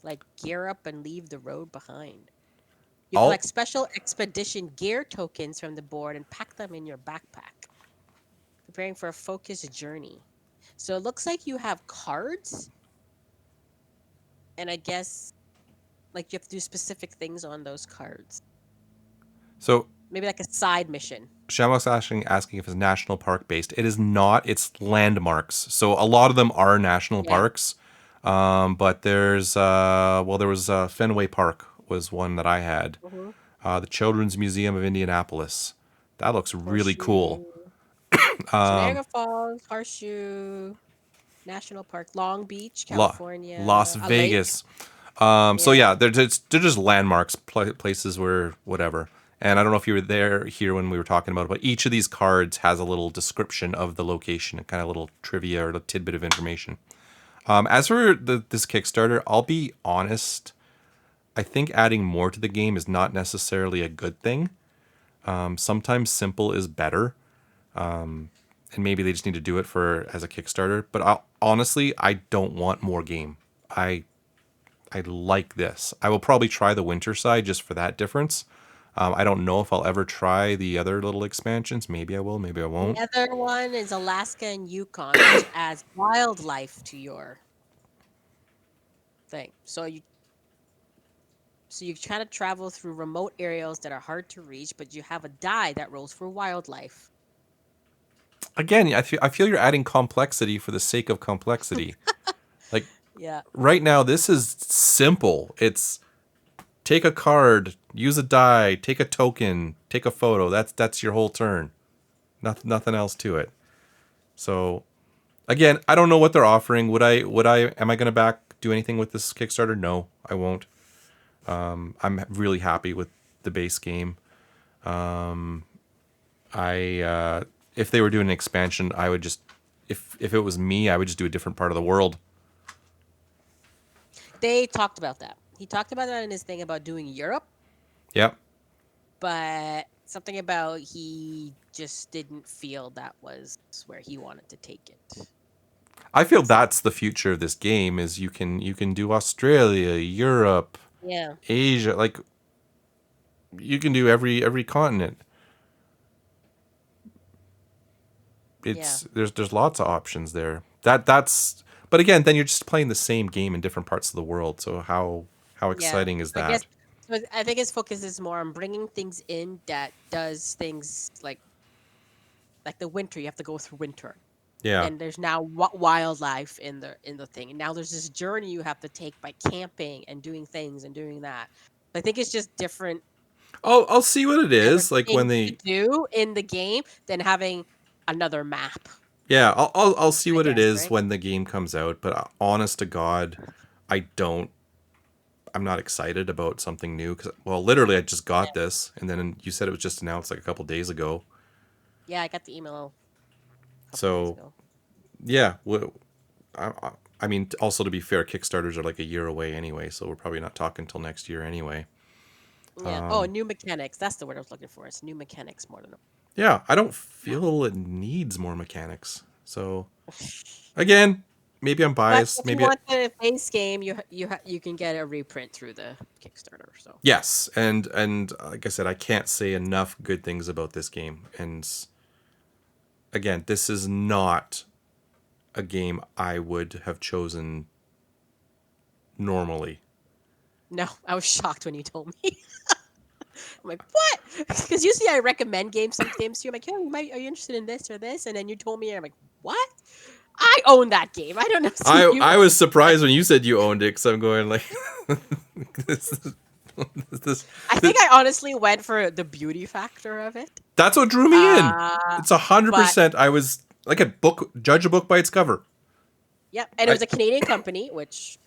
Like gear up and leave the road behind. You All- collect special expedition gear tokens from the board and pack them in your backpack. Preparing for a focused journey. So it looks like you have cards. And I guess like you have to do specific things on those cards. So Maybe like a side mission. Shamrock's asking if it's national park based. It is not. It's landmarks. So a lot of them are national Yeah. parks. But there was Fenway Park was one that I had. The Children's Museum of Indianapolis. That looks really cool. Niagara Falls, Horseshoe National Park, Long Beach, California, Las a lake. Vegas. So yeah, they're just landmarks, places where whatever. And I don't know if you were here when we were talking about it, but each of these cards has a little description of the location, a kind of little trivia or a tidbit of information. As for this Kickstarter, I'll be honest. I think adding more to the game is not necessarily a good thing. Sometimes simple is better. And maybe they just need to do it as a Kickstarter. But honestly, I don't want more game. I like this. I will probably try the winter side just for that difference. I don't know if I'll ever try the other little expansions. Maybe I will, maybe I won't. The other one is Alaska and Yukon, which adds wildlife to your thing. So you try to travel through remote areas that are hard to reach, but you have a die that rolls for wildlife. Again, I feel you're adding complexity for the sake of complexity. Like Yeah. right now, this is simple. It's take a card, use a die, take a token, take a photo. That's your whole turn. Nothing else to it. So, again, I don't know what they're offering. Am I going to do anything with this Kickstarter? No, I won't. I'm really happy with the base game. If they were doing an expansion, I would just, if it was me, I would just do a different part of the world. They talked about that. He talked about that in his thing about doing Europe, Yep. but something about he just didn't feel that was where he wanted to take it. I feel that's the future of this game is you can do Australia, Europe, Yeah. Asia, like you can do every continent. There's lots of options there. But But again, then you're just playing the same game in different parts of the world. So how Yeah. exciting is I guess that? but I think his focus is more on bringing things in that does things like the winter. You have to go through winter, Yeah. and there's now wildlife in the thing, and now there's this journey you have to take by camping and doing things and doing that. I think it's just I'll see what it different is like when things to they. do in the game than having another map. Yeah, I'll see I what it guess, is right? when the game comes out. But honest to God, I don't. I'm not excited about something new because, well, literally, I just got this, and then you said it was just announced like a couple days ago. Yeah, I got the email a couple days So ago. yeah, I mean, also to be fair, Kickstarters are like a year away anyway, so we're probably not talking till next year anyway. Yeah. Oh, new mechanics. That's the word I was looking for. It's new mechanics more than Yeah, I don't feel it needs more mechanics. So again, maybe I'm But biased. if you Maybe want the base game, you can get a reprint through the Kickstarter. So yes, and like I said, I can't say enough good things about this game. And again, this is not a game I would have chosen normally. no, I was shocked when you told me. I'm like, what? Because usually I recommend some games to you. I'm like, are you interested in this or this? And then you told me, and I'm like, what? I own that game. I don't know if you I own was surprised when you said you owned it because I'm going like, this, this, I this, think I honestly went for the beauty factor of it. that's what drew me in. It's But 100%. I was like judge a book by its cover. yeah, and it I, was a Canadian company, which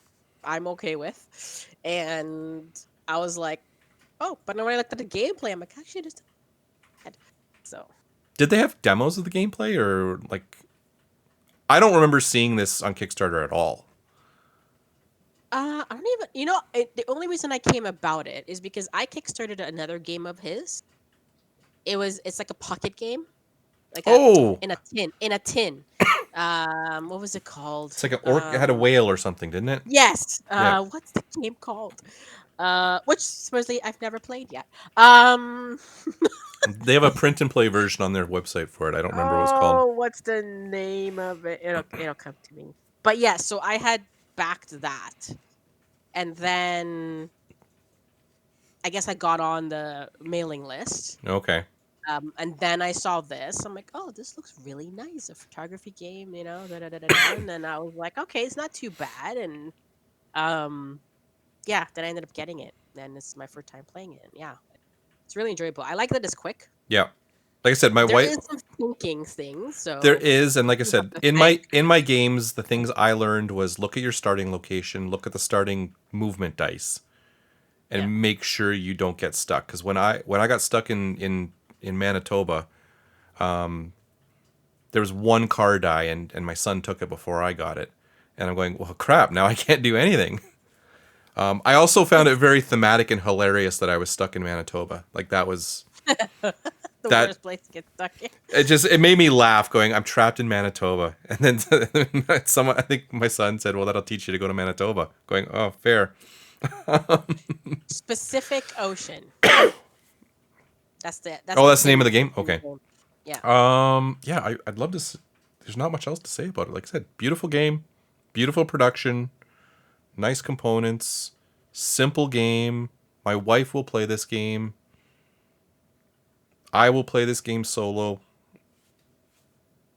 I'm okay with. And I was like, oh, but when I looked at the gameplay, I'm like, actually, just bad. So did they have demos of the gameplay or like? I don't remember seeing this on Kickstarter at all. I don't even, the only reason I came about it is because I kickstarted another game of his. It's like a pocket game, like a Oh, in a tin. What was it called? it's like an orc. It had a whale or something, didn't it? Yes. Yeah. What's the game called? Which supposedly I've never played yet. Um, They have a print and play version on their website for it. I don't remember what it's called. oh, what's the name of it? It'll come to me. But yeah, so I had backed that, and then I guess I got on the mailing list. Okay. And then I saw this. I'm like, oh, this looks really nice. A photography game, da, da, da, da, da. And then I was like, okay, it's not too bad. And yeah, then I ended up getting it. And this is my first time playing it. And yeah, it's really enjoyable. I like that it's quick. Yeah. Like I said, my There wife. is some thinking things, There so is, and like I you have said, to in think. my games, the things I learned was look at your starting location, look at the starting movement dice, Yeah. and make sure you don't get stuck. Because when I got stuck in Manitoba, there was one car die, and my son took it before I got it, and I'm going, well, crap, now I can't do anything. I also found it very thematic and hilarious that I was stuck in Manitoba. Like that was The that worst place to get stuck in. it made me laugh going, I'm trapped in Manitoba. And then someone, I think my son said, well, that'll teach you to go to Manitoba. Going, oh, fair. Pacific Ocean. That's Oh, the that's the name of the thing. game? Okay. Yeah. Yeah, I'd love to. There's not much else to say about it. Like I said, beautiful game, beautiful production, nice components, simple game. My wife will play this game. I will play this game solo.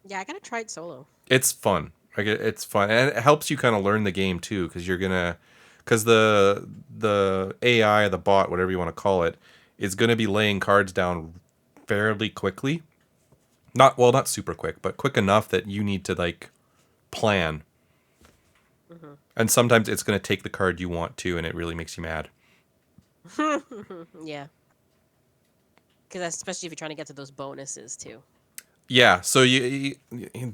Yeah, I gotta try it solo. It's fun. Like it's fun, and it helps you kind of learn the game too, because because the AI, the bot, whatever you want to call it, is gonna be laying cards down fairly quickly. Not super quick, but quick enough that you need to like plan. Hmm. And sometimes it's gonna take the card you want to, and it really makes you mad. Yeah. Because especially if you're trying to get to those bonuses too. Yeah, so the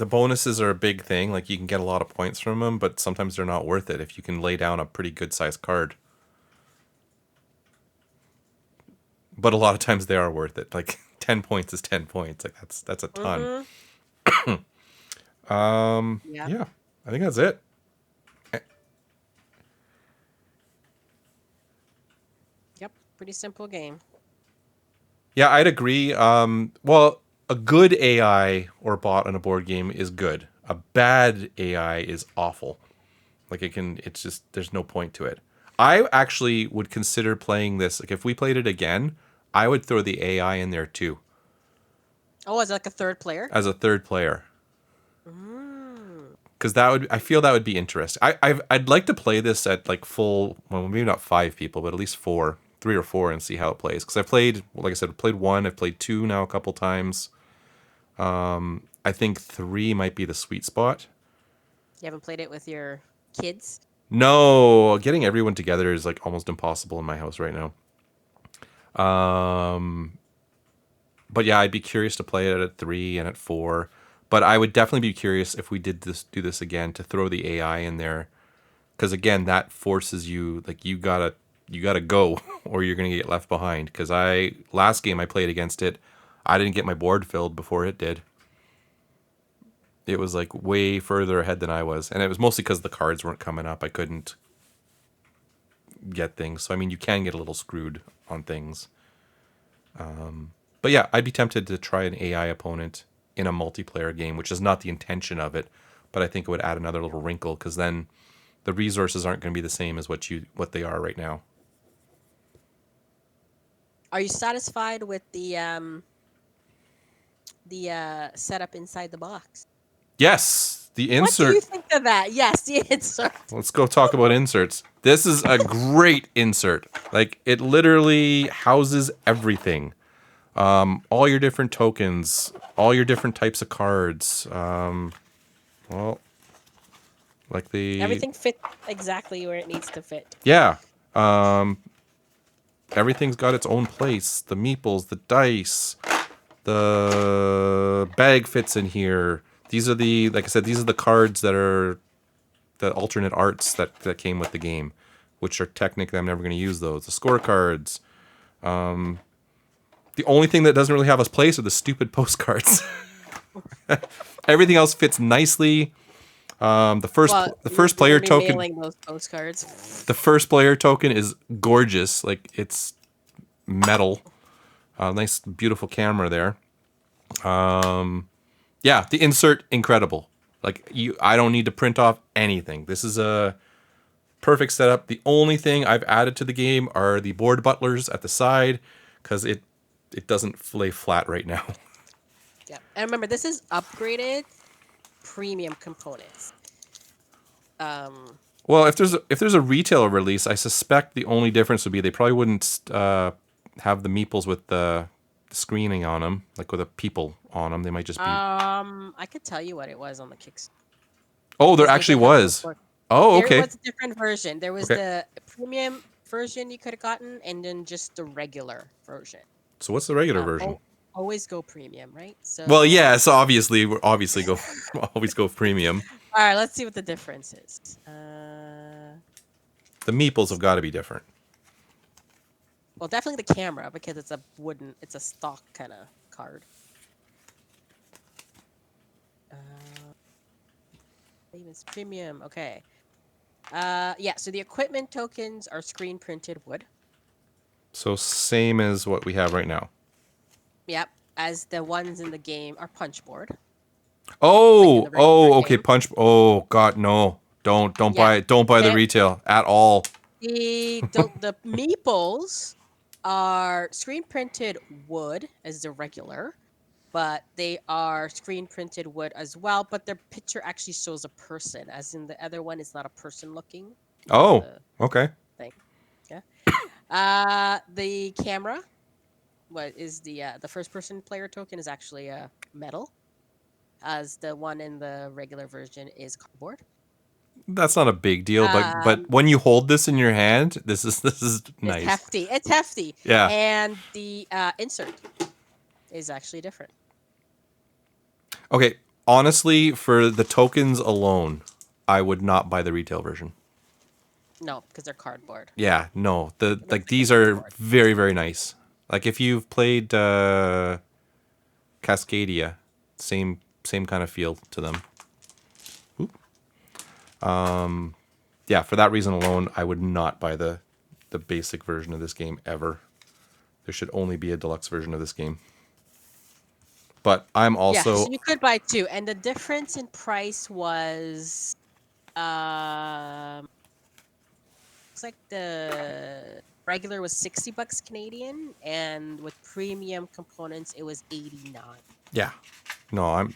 bonuses are a big thing. Like you can get a lot of points from them, but sometimes they're not worth it if you can lay down a pretty good sized card. But a lot of times they are worth it. Like 10 points is 10 points. Like that's a ton. Hmm. Yeah. Yeah, I think that's it. Yep. Pretty simple game. Yeah, I'd agree. Well, a good AI or bot on a board game is good. A bad AI is awful. Like it's just, there's no point to it. I actually would consider playing this. Like if we played it again, I would throw the AI in there too. Oh, as like a third player? As a third player. Mm. Because I feel that would be interesting. I'd like to play this at like full, well, maybe not 5 people, but at least 4, 3 or 4, and see how it plays. Because I played, like I said, I played 1, I've played 2 now a couple times. I think 3 might be the sweet spot. You haven't played it with your kids? No, getting everyone together is like almost impossible in my house right now. But yeah, I'd be curious to play it at 3 and at 4. But I would definitely be curious if we do this again to throw the AI in there, because again, that forces you, like, you gotta go or you're gonna get left behind. Because last game I played against it, I didn't get my board filled before it did. It was like way further ahead than I was, and it was mostly because the cards weren't coming up. I couldn't get things. So I mean, you can get a little screwed on things. But yeah, I'd be tempted to try an AI opponent in a multiplayer game, which is not the intention of it, but I think it would add another little wrinkle, because then the resources aren't going to be the same as what they are right now. Are you satisfied with the setup inside the box? Yes, the insert. What do you think of that? Yes, the insert. Let's go talk about inserts. This is a great insert. Like, it literally houses everything. All your different tokens, all your different types of cards. Well, like Everything fit exactly where it needs to fit. Yeah. Everything's got its own place. The meeples, the dice, the bag fits in here. These are like I said, these are the cards that are the alternate arts that came with the game, which are technically, I'm never going to use those. The scorecards. The only thing that doesn't really have a place are the stupid postcards. Everything else fits nicely. The first player token. Mailing those postcards. The first player token is gorgeous. Like, it's metal. Nice, beautiful camera there. Yeah, the insert, incredible. Like, I don't need to print off anything. This is a perfect setup. The only thing I've added to the game are the board butlers at the side, because it doesn't lay flat right now. Yeah, and remember, this is upgraded premium components. Well, if there's a retail release, I suspect the only difference would be they probably wouldn't have the meeples with the screening on them, like with a people on them. They might just be. I could tell you what it was on the Kickstarter. Oh, there actually was. Oh, okay. There was a different version. There was the premium version you could have gotten, and then just the regular version. So what's the regular version? Always go premium, right? So. Well, yeah. So obviously go always go premium. All right, let's see what the difference is. The meeples have got to be different. Well, definitely the camera, because it's a stock kind of card. Famous premium, okay. Yeah, so the equipment tokens are screen printed wood. So same as what we have right now. Yep, as the ones in the game are punch board. Oh, Like okay, game. punch. Oh God, no! Don't buy the retail at all. The meeples are screen printed wood as the regular, but they are screen printed wood as well. But their picture actually shows a person, as in the other one is not a person looking. Oh, okay. Thing. Yeah. The camera, what is the first person player token is actually metal, as the one in the regular version is cardboard. That's not a big deal, but when you hold this in your hand, this is nice. It's hefty. It's hefty. Yeah. And the insert is actually different. Okay, honestly, for the tokens alone, I would not buy the retail version. No, because they're cardboard. Yeah, no. These are very, very nice. Like, if you've played Cascadia, same kind of feel to them. Yeah, for that reason alone, I would not buy the basic version of this game ever. There should only be a deluxe version of this game. But I'm Yeah, also so you could buy two, and the difference in price was, looks like the regular was $60 Canadian, and with premium components, it was 89. yeah. No,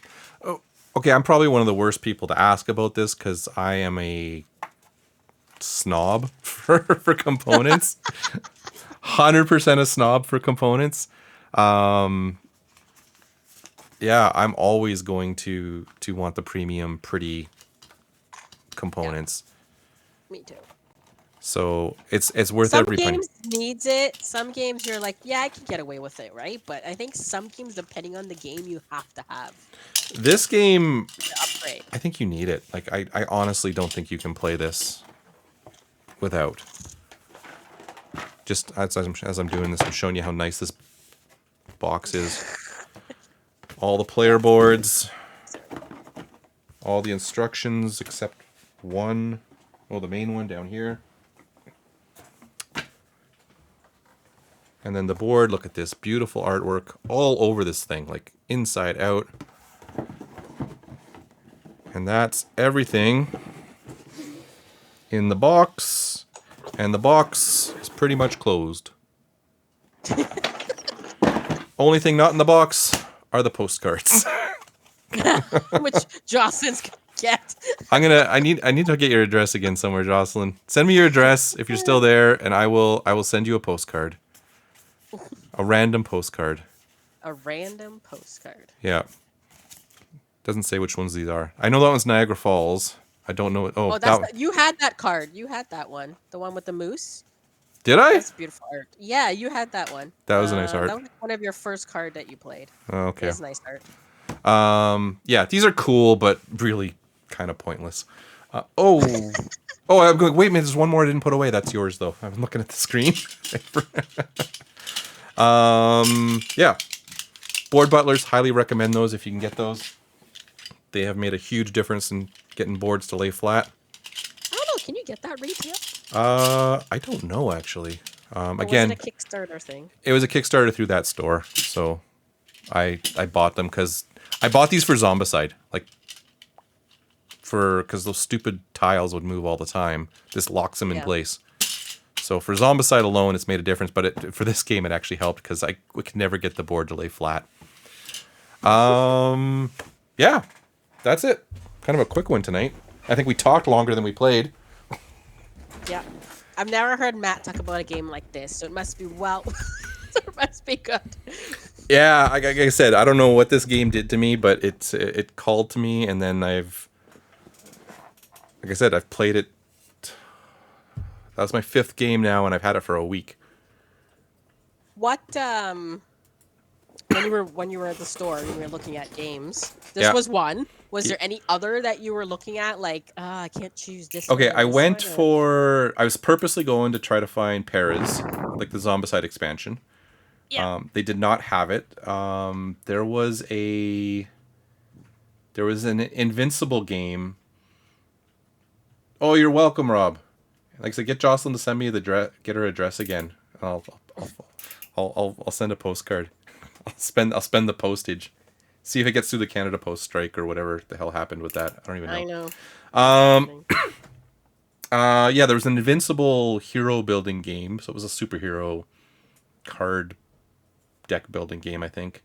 okay. I'm probably one of the worst people to ask about this because I am a snob for components. 100% a snob for components. Yeah, I'm always going to want the premium, pretty components. Me too. So it's worth Some every penny. games needs it. Some games you're like, yeah, I can get away with it, right? But I think some games, depending on the game, you have to have This game, the upgrade. I think you need it. Like I honestly don't think you can play this without. Just as I'm doing this, I'm showing you how nice this box is. All the player boards, all the instructions except one. Oh, the main one down here. And then the board, look at this beautiful artwork all over this thing, like inside out. And that's everything in the box. And the box is pretty much closed. Only thing not in the box are the postcards. Which Jocelyn's gonna get. I need to get your address again somewhere, Jocelyn. Send me your address if you're still there, and I will send you a postcard. A random postcard. A random postcard. Yeah. Doesn't say which ones these are. I know that one's Niagara Falls. I don't know. Oh, that You had that card. You had that one. The one with the moose. did I? That's beautiful art. Yeah, you had that one. That was a nice art. That was one of your first card that you played. Oh, okay. It's nice art. Yeah, these are cool, but really kind of pointless. Oh, I'm going. Wait a minute. There's one more I didn't put away. That's yours, though. I'm looking at the screen. Yeah. Board Butlers, highly recommend those if you can get those. They have made a huge difference in getting boards to lay flat. I don't know. Can you get that retail? I don't know actually. Or Again, was it a Kickstarter thing? it was a Kickstarter through that store, so I bought them because I bought these for Zombicide, like because those stupid tiles would move all the time. This locks them in place. So for Zombicide alone, it's made a difference, but for this game, it actually helped because we could never get the board to lay flat. Yeah, that's it. Kind of a quick one tonight. I think we talked longer than we played. Yeah. I've never heard Matt talk about a game like this, so it must be it must be good. Yeah, like I said, I don't know what this game did to me, but it called to me, and then like I said, I've played it. That's my 5th game now, and I've had it for a week. What when you were at the store and you were looking at games, this Yeah. was one. Was there any other that you were looking at? Like, I can't choose this. Okay, one or I this went one, or- for. I was purposely going to try to find Perez, like the Zombicide expansion. Yeah. They did not have it. There was an Invincible game. Oh, you're welcome, Rob. Like I said, get Jocelyn to send me get her address again. I'll send a postcard. I'll spend the postage. See if it gets through the Canada Post strike or whatever the hell happened with that. I don't even know. I know. Yeah, there was an Invincible hero building game, so it was a superhero card deck building game, I think.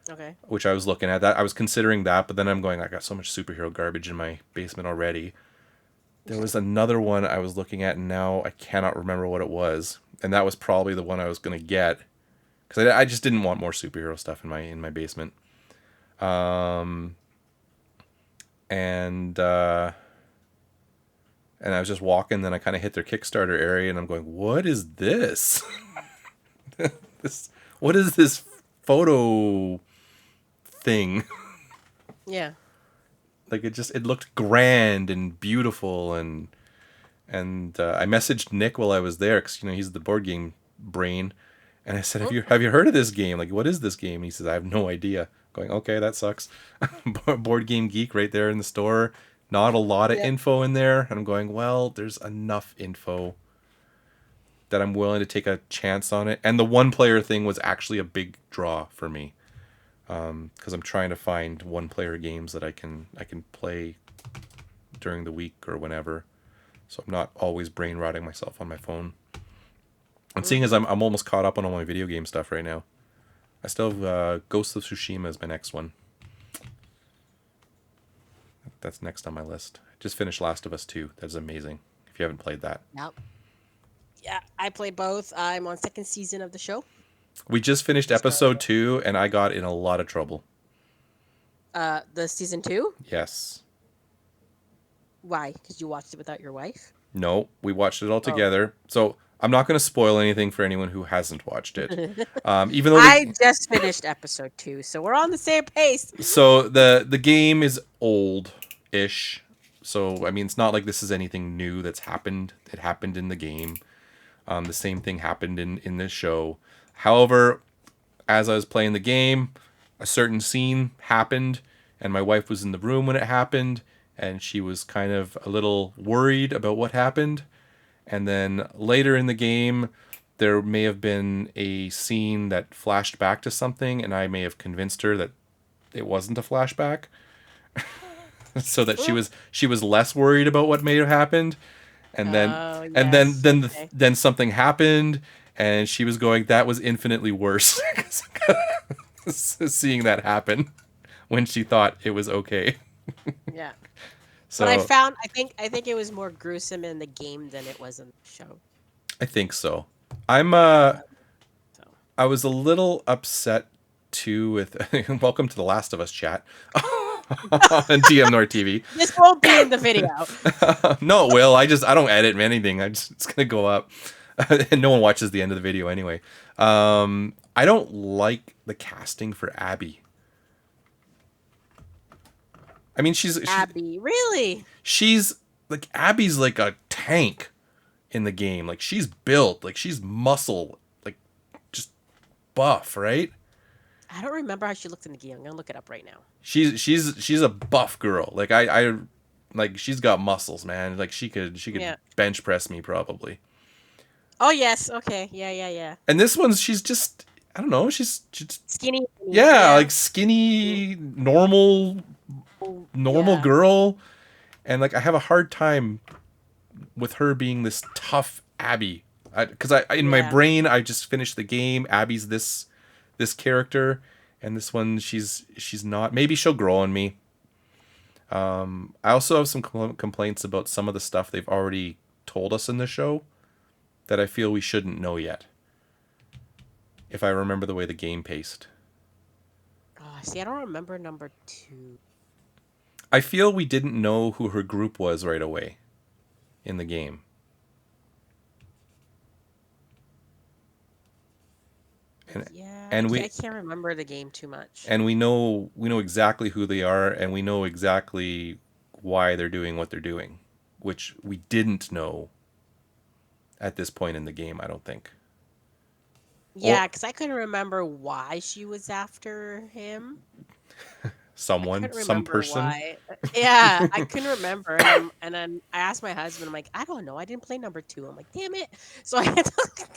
Okay. Which I was looking at. That I was considering that, but then I'm going, I got so much superhero garbage in my basement already. There was another one I was looking at, and now I cannot remember what it was, and that was probably the one I was going to get because I just didn't want more superhero stuff in my basement. And I was just walking, then I kind of hit their Kickstarter area, and I'm going, "What is this? What is this photo thing?" Yeah. Like it looked grand and beautiful, and I messaged Nick while I was there because he's the board game brain, and I said, "Have you heard of this game? Like, what is this game?" And he says, "I have no idea." Going, okay, that sucks. Board Game Geek right there in the store. Not a lot of info in there. And I'm going, well, there's enough info that I'm willing to take a chance on it. And the one player thing was actually a big draw for me. because I'm trying to find one-player games that I can play during the week or whenever, so I'm not always brain rotting myself on my phone. And seeing as I'm almost caught up on all my video game stuff right now, I still have Ghost of Tsushima as my next one. That's next on my list. Just finished Last of Us 2. That's amazing. If you haven't played that. Yep. Yeah, I played both. I'm on second season of the show. We just finished episode 2, and I got in a lot of trouble. The season 2? Yes. Why? Because you watched it without your wife? No, we watched it all together. So I'm not going to spoil anything for anyone who hasn't watched it. Even though I just finished episode 2, so we're on the same pace. So the game is old-ish. So I mean, it's not like this is anything new that's happened. It happened in the game. The same thing happened in this show. However, as I was playing the game, a certain scene happened, and my wife was in the room when it happened, and she was kind of a little worried about what happened. And then later in the game, there may have been a scene that flashed back to something, and I may have convinced her that it wasn't a flashback, so that she was less worried about what may have happened. And then then something happened, and she was going, "That was infinitely worse." Seeing that happen when she thought it was okay. Yeah. So But I think it was more gruesome in the game than it was in the show. I think so. I was a little upset too with welcome to the Last of Us chat on dmNorthTV. This won't be in the video. No, it will. I don't edit anything. It's gonna go up. And no one watches the end of the video anyway. I don't like the casting for Abby. I mean, she's Abby, really? She's like Abby's like a tank in the game. Like she's built, like she's muscle, like just buff, right? I don't remember how she looked in the game. I'm gonna look it up right now. She's a buff girl. Like I like she's got muscles, man. Like she could bench press me probably. Oh yes, okay, yeah. And this one's she's just I don't know. She's Skinny. yeah, like skinny, normal girl, and like I have a hard time with her being this tough Abby, because in my brain I just finished the game. Abby's this character, and this one she's not. Maybe she'll grow on me. I also have some complaints about some of the stuff they've already told us in the show that I feel we shouldn't know yet, if I remember the way the game paced. Oh, see, I don't remember number 2. I feel we didn't know who her group was right away in the game. And I can't remember the game too much. And we know exactly who they are, and we know exactly why they're doing what they're doing, which we didn't know at this point in the game, I don't think. Yeah, because I couldn't remember why she was after him. Some person. Why. Yeah, I couldn't remember. And then I asked my husband, I'm like, I don't know. I didn't play number 2. I'm like, damn it. So I had to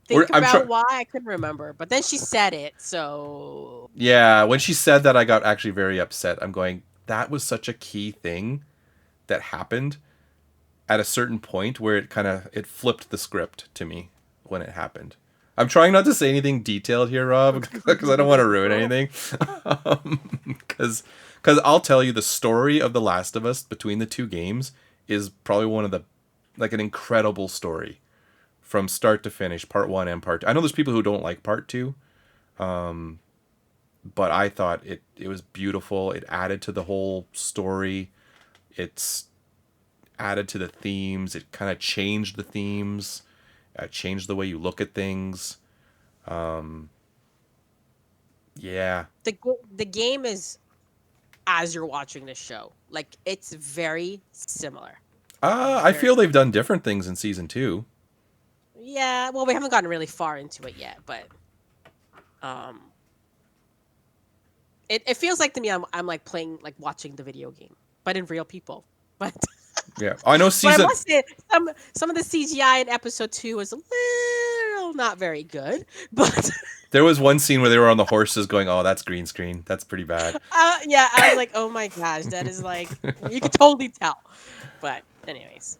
think about why. I couldn't remember. But then she said it, so... Yeah, when she said that, I got actually very upset. I'm going, that was such a key thing that happened at a certain point where it flipped the script to me when it happened. I'm trying not to say anything detailed here, Rob, because I don't want to ruin anything. Because I'll tell you, the story of The Last of Us between the two games is probably one of the, like, an incredible story from start to finish, part 1 and part 2. I know there's people who don't like part 2, but I thought it was beautiful. It added to the whole story. It's added to the themes. It kind of changed the themes. Changed the way you look at things. Yeah. The game is as you're watching this show. Like, it's very similar. I feel they've done different things in season 2. Yeah, well, we haven't gotten really far into it yet, but it feels like to me I'm like playing, like watching the video game, but in real people. But yeah, I know season. But I must say, some of the CGI in episode 2 was a little not very good, but There was one scene where they were on the horses going, "Oh, that's green screen. That's pretty bad." yeah, I was like, oh my gosh, that is like you could totally tell. But anyways,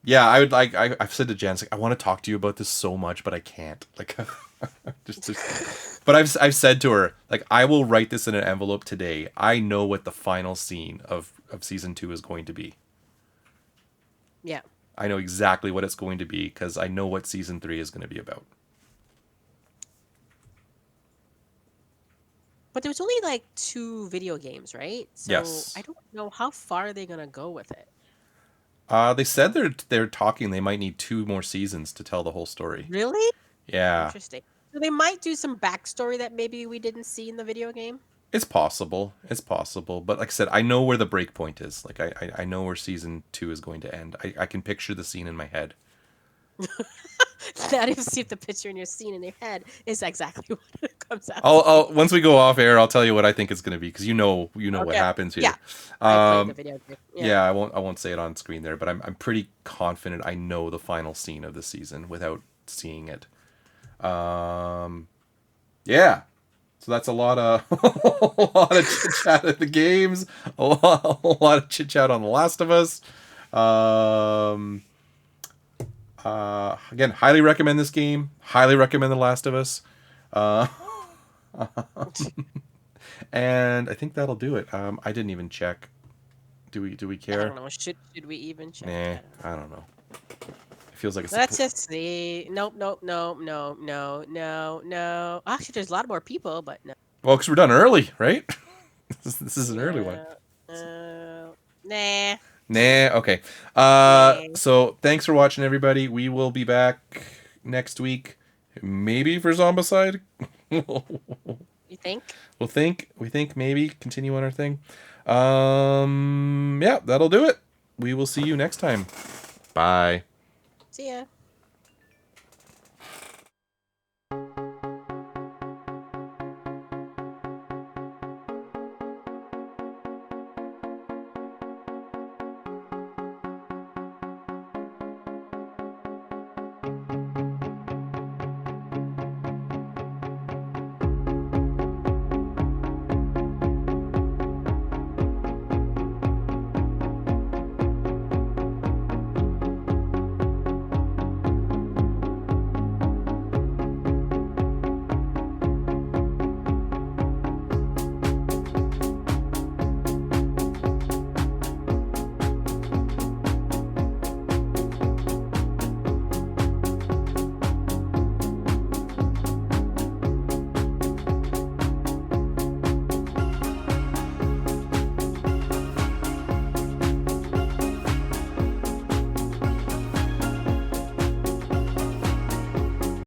Yeah, I would like. I've said to Jan, like, I want to talk to you about this so much, but I can't. Like, just. But I've said to her, like, I will write this in an envelope today. I know what the final scene of season 2 is going to be. yeah. I know exactly what it's going to be because I know what season 3 is going to be about. But there was only like 2 video games, right? So Yes. I don't know how far they're gonna go with it. They said they're talking. They might need 2 more seasons to tell the whole story. Really? Yeah, Interesting. So they might do some backstory that maybe we didn't see in the video game. it's possible. It's possible. But like I said, I know where the break point is. Like I know where season 2 is going to end. I can picture the scene in my head. Not even see if the picture in your scene in your head is exactly what it comes out. I'll once we go off air, I'll tell you what I think it's going to be because you know what Okay. happens here. Yeah. I played the video game. Yeah, I won't say it on screen there, but I'm pretty confident I know the final scene of the season without seeing it. Yeah. So that's a lot of a lot of chit chat at the games, a lot of chit chat on The Last of Us. Again, highly recommend this game. Highly recommend The Last of Us. And I think that'll do it. I didn't even check. Do we I care? don't know. Should we even check? Nah, I don't know. It feels like it's. Let's just see. Nope. No. Actually, there's a lot more people, but no. Well, because we're done early, right? This is an early one. Nah. Nah, okay. Nah. So thanks for watching, everybody. We will be back next week, maybe for Zombicide. You think? We think maybe continue on our thing. Yeah, that'll do it. We will see you next time. Bye. See ya.